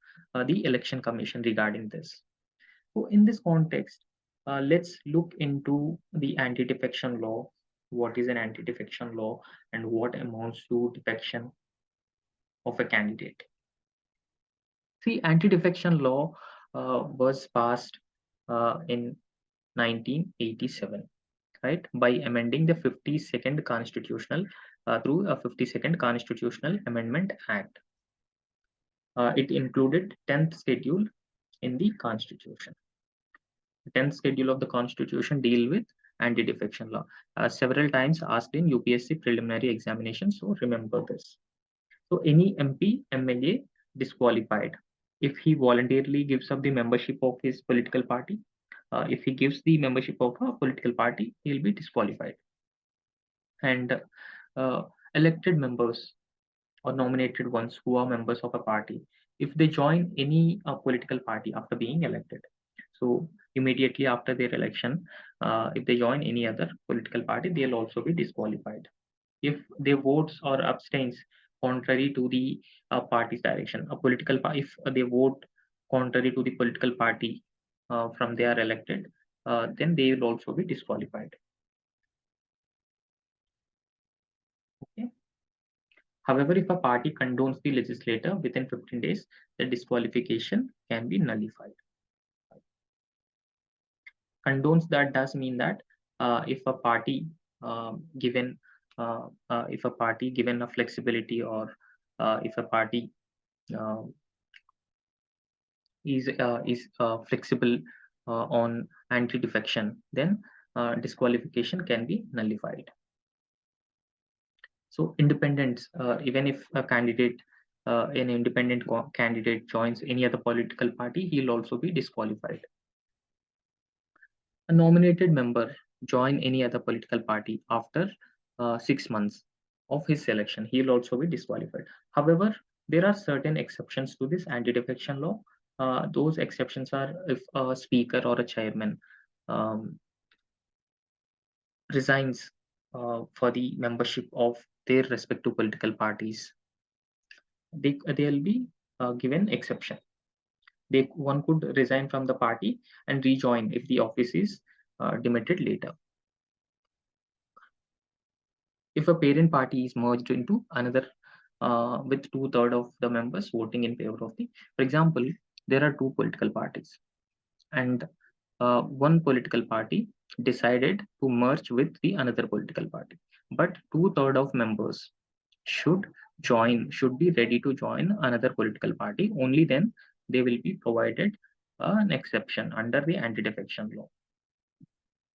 the Election Commission regarding this. So in this context, let's look into the anti-defection law. What is an anti-defection law and what amounts to defection of a candidate? See, anti-defection law was passed in 1987, right, by amending the 52nd constitutional through a 52nd Constitutional Amendment Act. It included 10th schedule in the Constitution. 10th schedule of the Constitution deal with anti-defection law. Several times asked in UPSC preliminary examination, so remember this. So any MP, MLA disqualified if he voluntarily gives up the membership of his political party. If he gives the membership of a political party, he'll be disqualified. And elected members or nominated ones who are members of a party, if they join any political party after being elected, so immediately after their election, if they join any other political party, they'll also be disqualified. If they votes or abstains contrary to the party's direction, if they vote contrary to the political party from they are elected, then they will also be disqualified. Okay. However, if a party condones the legislator within 15 days, the disqualification can be nullified. Condones, that does mean that if a party given a flexibility, or if a party uh, is flexible on anti-defection, then disqualification can be nullified. So independence, even if an independent candidate joins any other political party, he'll also be disqualified. A nominated member join any other political party after 6 months of his selection, he'll also be disqualified. However, there are certain exceptions to this anti-defection law. Those exceptions are if a speaker or a chairman um, resigns for the membership of their respective political parties, they'll be given exception. One could resign from the party and rejoin if the office is demoted later. If a parent party is merged into another with 2/3 of the members voting in favor of for example, there are two political parties, and one political party decided to merge with the another political party, but 2/3 of members should be ready to join another political party. Only then they will be provided an exception under the anti-defection law.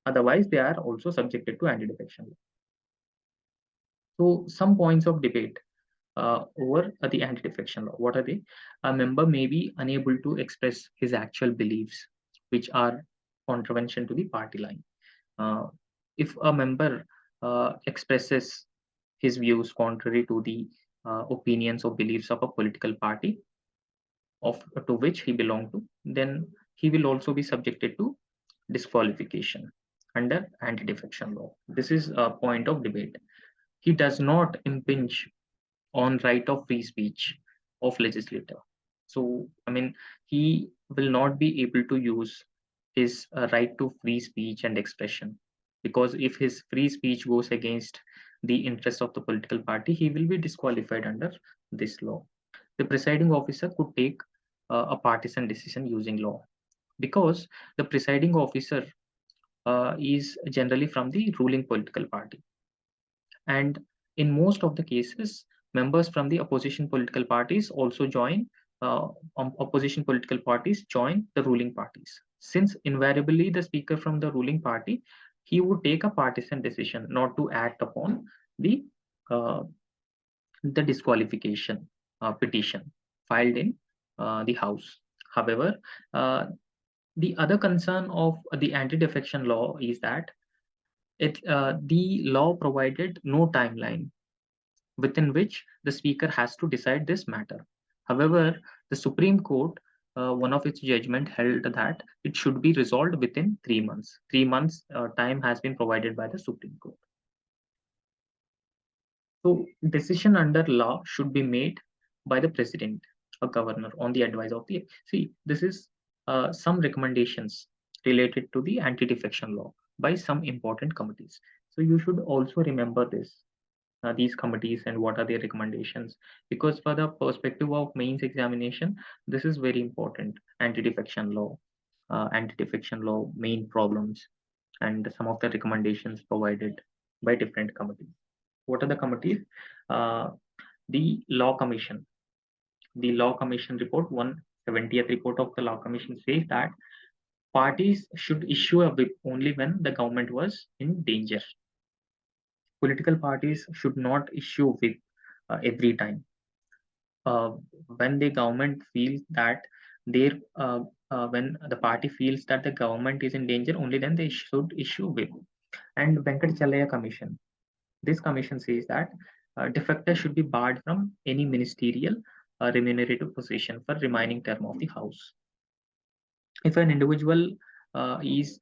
Otherwise, they are also subjected to anti-defection law. So some points of debate over the anti-defection law. What are they? A member may be unable to express his actual beliefs, which are contravention to the party line. If a member expresses his views contrary to the opinions or beliefs of a political party to which he belongs to, then he will also be subjected to disqualification under anti-defection law. This is a point of debate. He does not impinge on right of free speech of legislator. So, I mean, he will not be able to use his right to free speech and expression, because if his free speech goes against the interest of the political party, he will be disqualified under this law. The presiding officer could take a partisan decision using law. because the presiding officer is generally from the ruling political party, and in most of the cases members from the opposition political parties also join uh, opposition political parties join the ruling parties. Since invariably the speaker from the ruling party, he would take a partisan decision not to act upon the uh, the disqualification petition filed in the house. However, uh, the other concern of the anti-defection law is that the law provided no timeline within which the speaker has to decide this matter. However, the Supreme Court, one of its judgment held that it should be resolved within 3 months. 3 months time has been provided by the Supreme Court. So, decision under law should be made by the president or governor on the advice of the. See, this is some recommendations related to the anti-defection law by some important committees. So you should also remember this, these committees and what are their recommendations, because for the perspective of mains examination, this is very important. Anti-defection law, main problems, and some of the recommendations provided by different committees. What are the committees? Uh, the Law Commission. The Law Commission report, 170th report of the Law Commission, says that parties should issue a whip only when the government was in danger. Political parties should not issue a whip every time. Uh, when the government feels that their when the party feels that the government is in danger, only then they should issue whip. And Venkat Chalaya Commission, this commission says that defectors should be barred from any ministerial remunerative position for remaining term of the house. If an individual is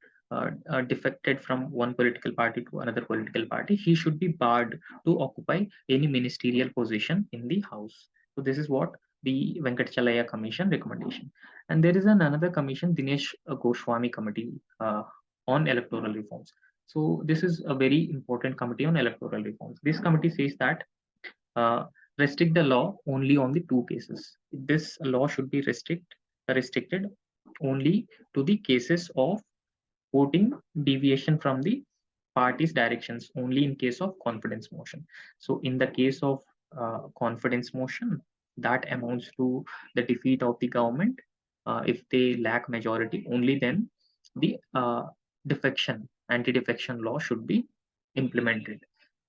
defected from one political party to another political party, he should be barred to occupy any ministerial position in the house. So this is what the Venkatachalaya Commission recommendation. And there is another commission, Dinesh Goswami Committee on electoral reforms. So this is a very important committee on electoral reforms. This committee says that uh, restrict the law only on the two cases. This law should be restricted only to the cases of voting deviation from the party's directions, only in case of confidence motion. So in the case of confidence motion, that amounts to the defeat of the government. If they lack majority, only then the anti-defection law should be implemented.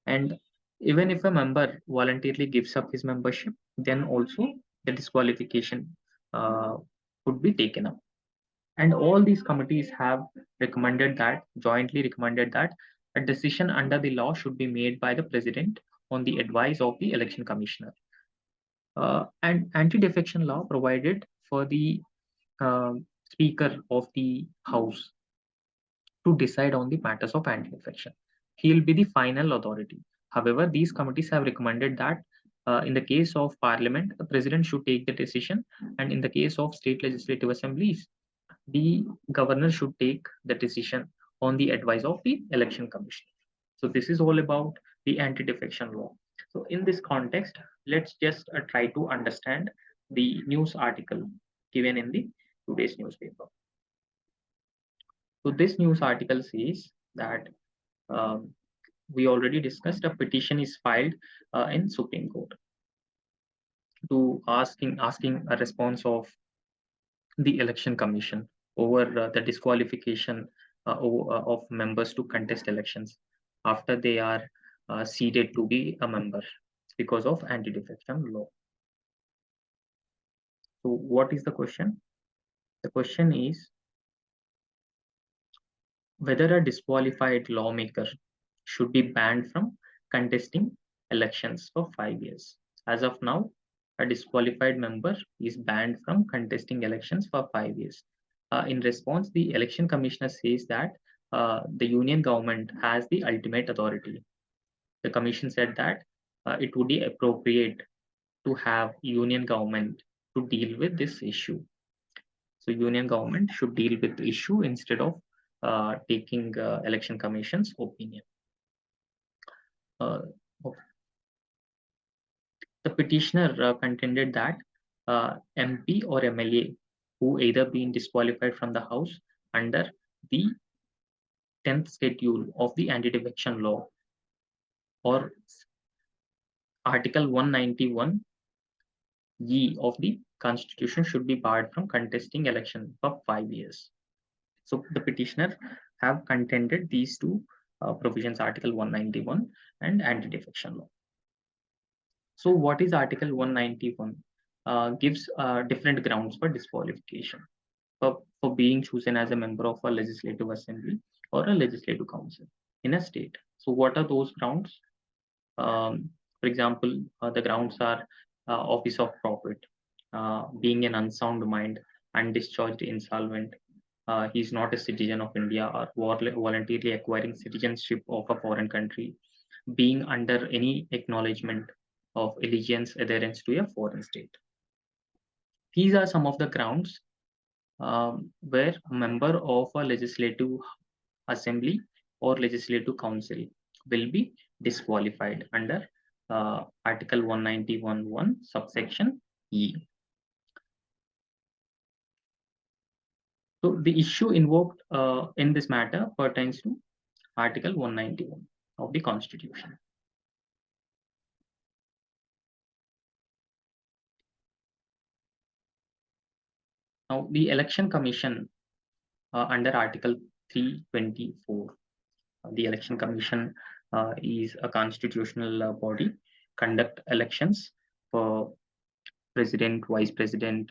And even if a member voluntarily gives up his membership, then also the disqualification uh, could be taken up. And all these committees have jointly recommended that a decision under the law should be made by the president on the advice of the election commissioner. And anti-defection law provided for the uh, speaker of the house to decide on the matters of anti-defection. He will be the final authority. However, these committees have recommended that in the case of parliament, the president should take the decision, and in the case of state legislative assemblies, the governor should take the decision on the advice of the election commission. So this is all about the anti-defection law. So in this context, let's just try to understand the news article given in the today's newspaper. So this news article says that um, we already discussed a petition is filed in Supreme Court to asking a response of the election commission over the disqualification of members to contest elections after they are seeded to be a member because of anti-defection law. So what is the question? The question is whether a disqualified lawmaker should be banned from contesting elections for 5 years. As of now, a disqualified member is banned from contesting elections for 5 years. In response, the election commissioner says that the union government has the ultimate authority. The commission said that it would be appropriate to have union government to deal with this issue. So union government should deal with the issue instead of taking election commission's opinion. Uh, the petitioner contended that MP or MLA who either been disqualified from the house under the 10th schedule of the anti-defection law or Article 191 E of the Constitution should be barred from contesting election for 5 years. So the petitioner have contended these two provisions, Article 191 and anti-defection law. So what is Article 191? Gives different grounds for disqualification for being chosen as a member of a legislative assembly or a legislative council in a state. So what are those grounds? For example, the grounds are office of profit, being an unsound mind, undischarged insolvent, he's not a citizen of India or voluntarily acquiring citizenship of a foreign country, being under any acknowledgement of allegiance adherence to a foreign state. These are some of the grounds where a member of a legislative assembly or legislative council will be disqualified under Article 191(1) subsection E. So the issue invoked in this matter pertains to Article 191 of the Constitution. Now, the Election Commission under Article 324, the Election Commission is a constitutional body, conduct elections for President, Vice President,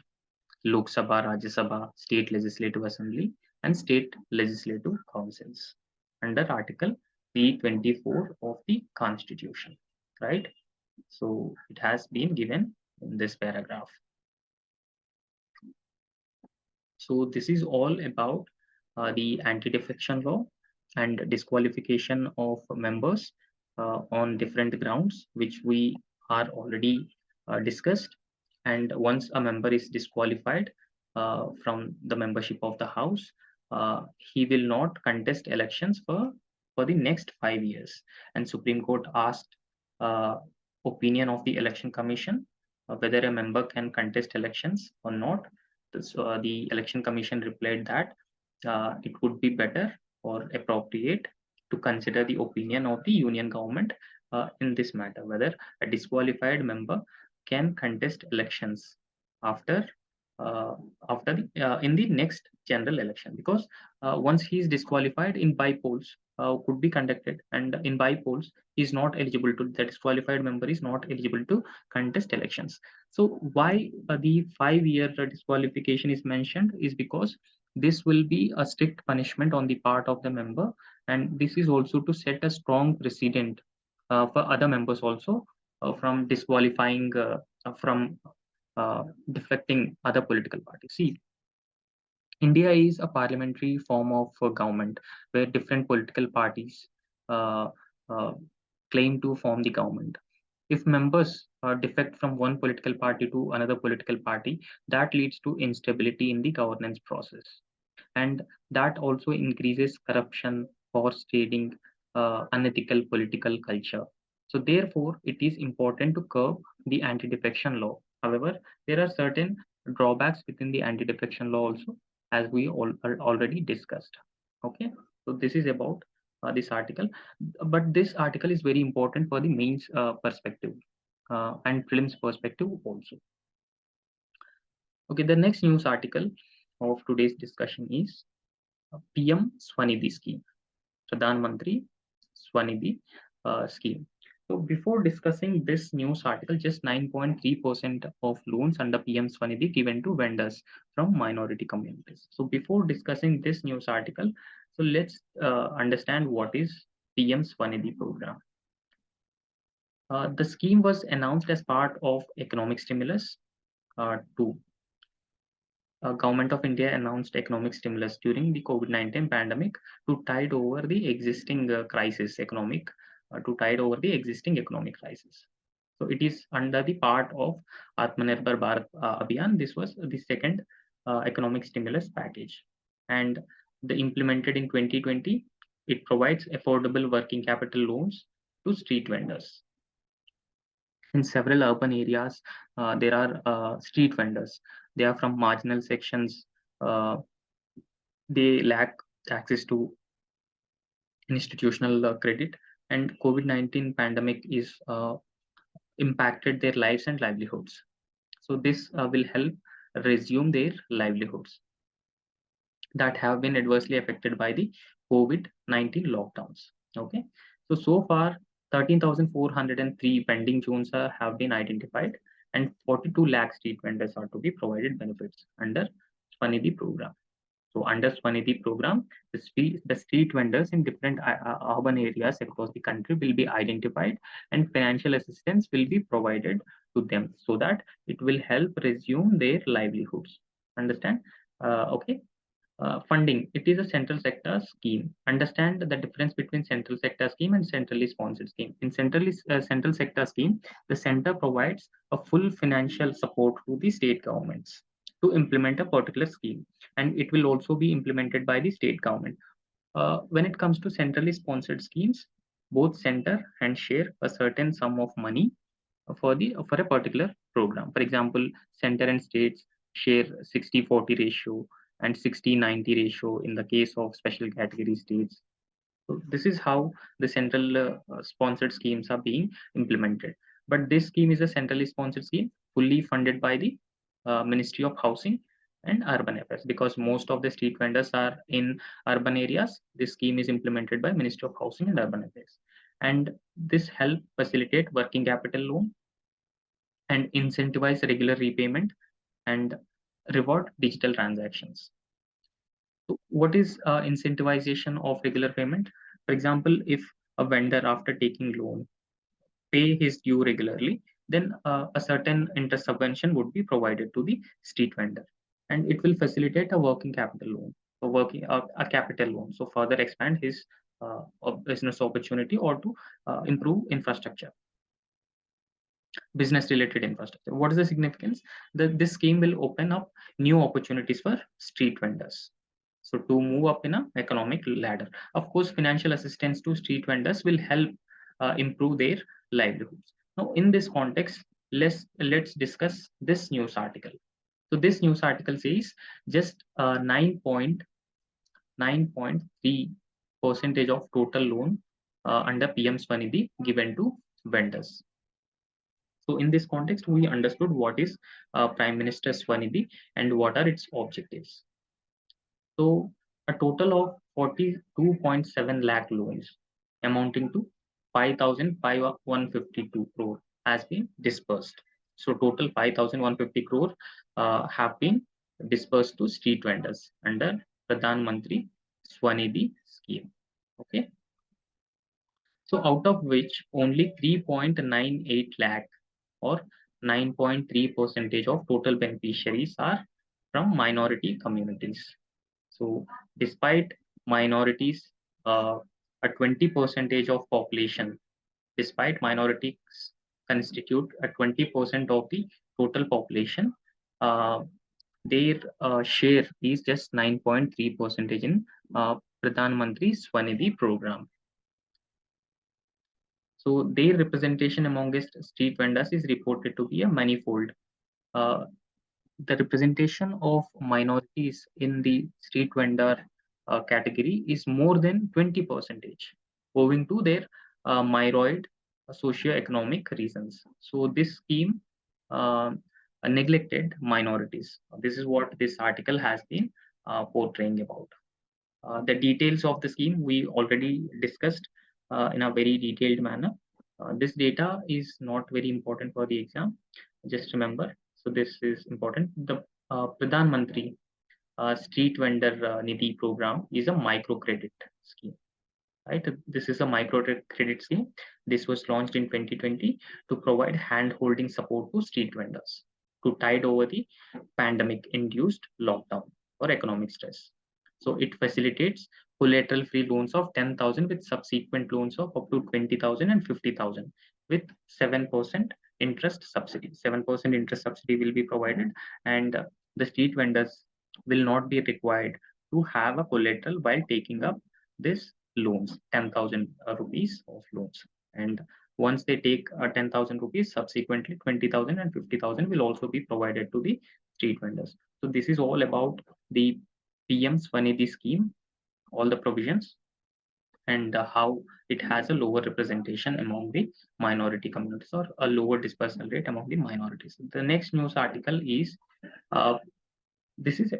Lok Sabha, Rajya Sabha, State Legislative Assembly, and State Legislative Councils under Article 324 of the Constitution, right? So it has been given in this paragraph. So this is all about the anti-defection law and disqualification of members on different grounds, which we are already discussed. And once a member is disqualified from the membership of the House, he will not contest elections for the next 5 years. And Supreme Court asked opinion of the Election Commission whether a member can contest elections or not. So the Election Commission replied that it would be better or appropriate to consider the opinion of the union government in this matter, whether a disqualified member can contest elections after in the next general election, because once he is disqualified, in by-polls could be conducted, and in by-polls is not eligible to, the disqualified member is not eligible to contest elections. So why the 5-year disqualification is mentioned is because this will be a strict punishment on the part of the member, and this is also to set a strong precedent for other members also from disqualifying from defecting other political parties. See, India is a parliamentary form of government where different political parties uh, uh, claim to form the government. If members defect from one political party to another political party, that leads to instability in the governance process. And that also increases corruption, horse trading, unethical political culture. So therefore, it is important to curb the anti-defection law. However, there are certain drawbacks within the anti-defection law also, as we already discussed. Okay, so this is about this article, but this article is very important for the mains perspective and prelims perspective also. Okay, the next news article of today's discussion is PM Swanidhi scheme, Pradhan Mantri Swanidhi scheme. So before discussing this news article, just 9.3% of loans under PM Swanidhi given to vendors from minority communities. So before discussing this news article, so let's understand what is PM Swanidhi program. The scheme was announced as part of economic stimulus to Government of India announced economic stimulus during the COVID-19 pandemic to tide over the existing to tide over the existing economic crisis. So it is under the part of Atmanirbhar Bharat Abhiyan. This was the second economic stimulus package, and the implemented in 2020. It provides affordable working capital loans to street vendors. In several urban areas, there are street vendors they are from marginal sections, they lack access to institutional credit, and COVID-19 pandemic is impacted their lives and livelihoods. So this will help resume their livelihoods that have been adversely affected by the COVID-19 lockdowns. Okay, so far 13,403 pending zones have been identified, and 42 lakh street vendors are to be provided benefits under Swanidhi program. So under Swanidhi program, the street vendors in different urban areas across the country will be identified, and financial assistance will be provided to them so that it will help resume their livelihoods. Understand? Okay. Funding, it is a central sector scheme. Understand the difference between central sector scheme and centrally sponsored scheme. In central sector scheme, the center provides a full financial support to the state governments to implement a particular scheme, and it will also be implemented by the state government. When it comes to centrally sponsored schemes, both center and share a certain sum of money for a particular program. For example, center and states share 60-40 ratio and 60-90 ratio in the case of special category states. So this is how the central sponsored schemes are being implemented. But this scheme is a centrally sponsored scheme, fully funded by the Ministry of Housing and Urban Affairs, because most of the street vendors are in urban areas. This scheme is implemented by Ministry of Housing and Urban Affairs, and this help facilitate working capital loan and incentivize regular repayment and reward digital transactions. So what is incentivization of regular payment? For example, if a vendor after taking loan pay his due regularly, then a certain interest subvention would be provided to the street vendor, and it will facilitate a working capital loan, a capital loan, so further expand his business opportunity or to improve infrastructure, business related infrastructure. What is the significance? This scheme will open up new opportunities for street vendors, so to move up in an economic ladder. Of course, financial assistance to street vendors will help improve their livelihoods. Now in this context, let's discuss this news article. So this news article says just 9.3 percentage of total loan under PM Swanidhi given to vendors. So in this context, we understood what is Prime Minister Swanidhi and what are its objectives. So a total of 42.7 lakh loans amounting to 5,152 crore has been disbursed. So total 5,150 crore have been disbursed to street vendors under Pradhan Mantri Swanidhi scheme. Okay. So out of which only 3.98 lakh or 9.3% of total beneficiaries are from minority communities. So despite minorities, a 20% of population, despite minorities constitute a 20% of the total population, uh, their share is just 9.3% in Pradhan Mantri Swanidhi program. So their representation amongst street vendors is reported to be a manifold. Uh, the representation of minorities in the street vendor category is more than 20%, owing to their myriad socio-economic reasons. So this scheme uh, neglected minorities. This is what this article has been portraying about. The details of the scheme we already discussed in a very detailed manner. This data is not very important for the exam. Just remember. So this is important. The Pradhan Mantri Street Vendor Nidhi program is a microcredit scheme. Right, this is a microcredit scheme. This was launched in 2020 to provide hand-holding support to street vendors to tide over the pandemic-induced lockdown or economic stress. So it facilitates collateral-free loans of 10,000 with subsequent loans of up to 20,000 and 50,000 with 7% interest subsidy. 7% interest subsidy will be provided, and the street vendors will not be required to have a collateral while taking up this loans, 10,000 rupees of loans. And Once they take 10,000 rupees, subsequently 20,000 and 50,000 will also be provided to the street vendors. So this is all about the PM Swanidhi scheme, all the provisions, and how it has a lower representation among the minority communities, or a lower dispersal rate among the minorities. The next news article is this is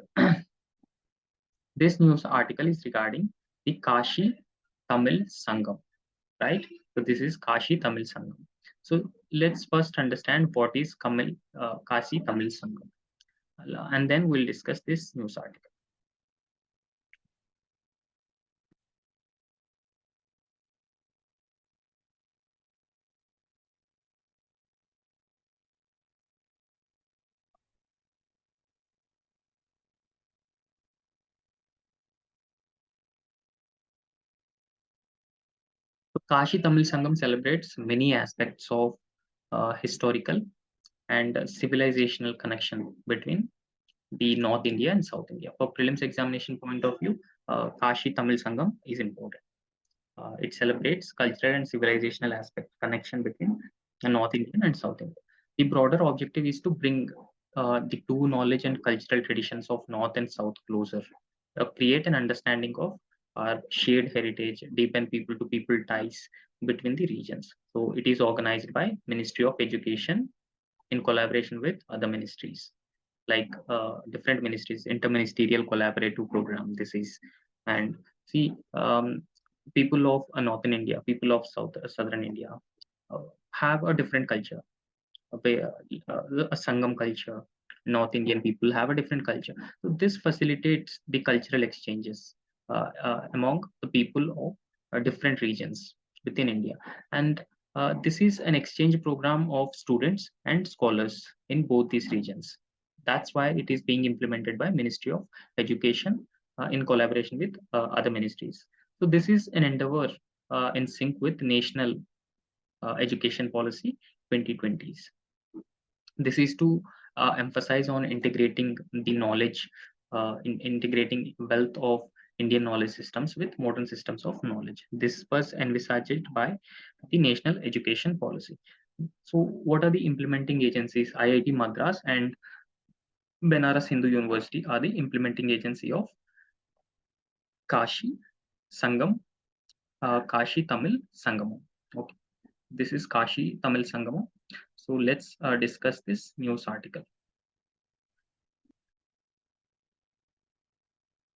this news article is regarding the Kashi Tamil Sangam, right? So this is Kashi Tamil Sangam. So let's first understand what is Kashi Tamil Sangam, and then we'll discuss this news article. So Kashi Tamil Sangam celebrates many aspects of historical and civilizational connection between the North India and South India. For prelims examination point of view, Kashi Tamil Sangam is important. It celebrates cultural and civilizational aspect connection between the North Indian and South Indian. The broader objective is to bring the two knowledge and cultural traditions of North and South closer, create an understanding of our shared heritage, deepen people-to-people ties between the regions. So it is organized by Ministry of Education in collaboration with other ministries, like different ministries, interministerial collaborative program. This is, and see, people of northern India, people of southern India uh, have a different culture, a Sangam culture. North Indian people have a different culture. So this facilitates the cultural exchanges among the people of different regions within India. And this is an exchange program of students and scholars in both these regions. That's why it is being implemented by Ministry of Education in collaboration with other ministries. So this is an endeavor in sync with national education policy 2020s. This is to emphasize on integrating the knowledge, integrating wealth of Indian knowledge systems with modern systems of knowledge. This was envisaged by the national education policy. So what are the implementing agencies? IIT Madras and Benares Hindu University are the implementing agency of Kashi Sangam, Kashi Tamil Sangamam. Okay, this is Kashi Tamil Sangamam. So let's discuss this news article.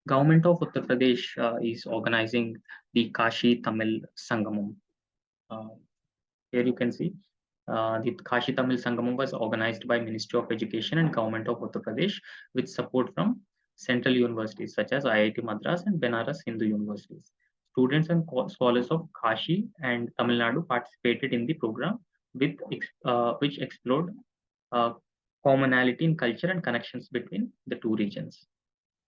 Government of Uttar Pradesh is organizing the Kashi Tamil Sangamam. Uh, Here you can see the Kashi Tamil Sangamam was organized by Ministry of Education and Government of Uttar Pradesh with support from central universities such as IIT Madras and Benares Hindu universities. Students and scholars of Kashi and Tamil Nadu participated in the program with which explored uh, commonality in culture and connections between the two regions.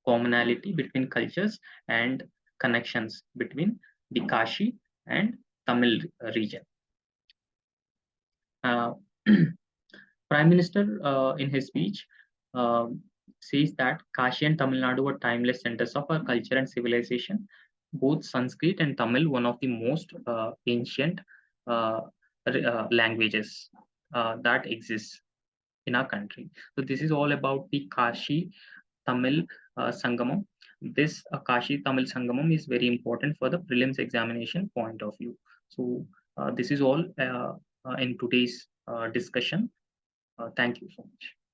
Commonality between cultures and connections between the Kashi and Tamil region. Uh, Prime Minister, in his speech, uh, says that Kashi and Tamil Nadu were timeless centers of our culture and civilization. Both Sanskrit and Tamil, one of the most ancient uh, languages that exists in our country. So this is all about the Kashi Tamil Sangamam. This Kashi Tamil Sangamam is very important for the prelims examination point of view. So this is all in today's discussion. Thank you so much.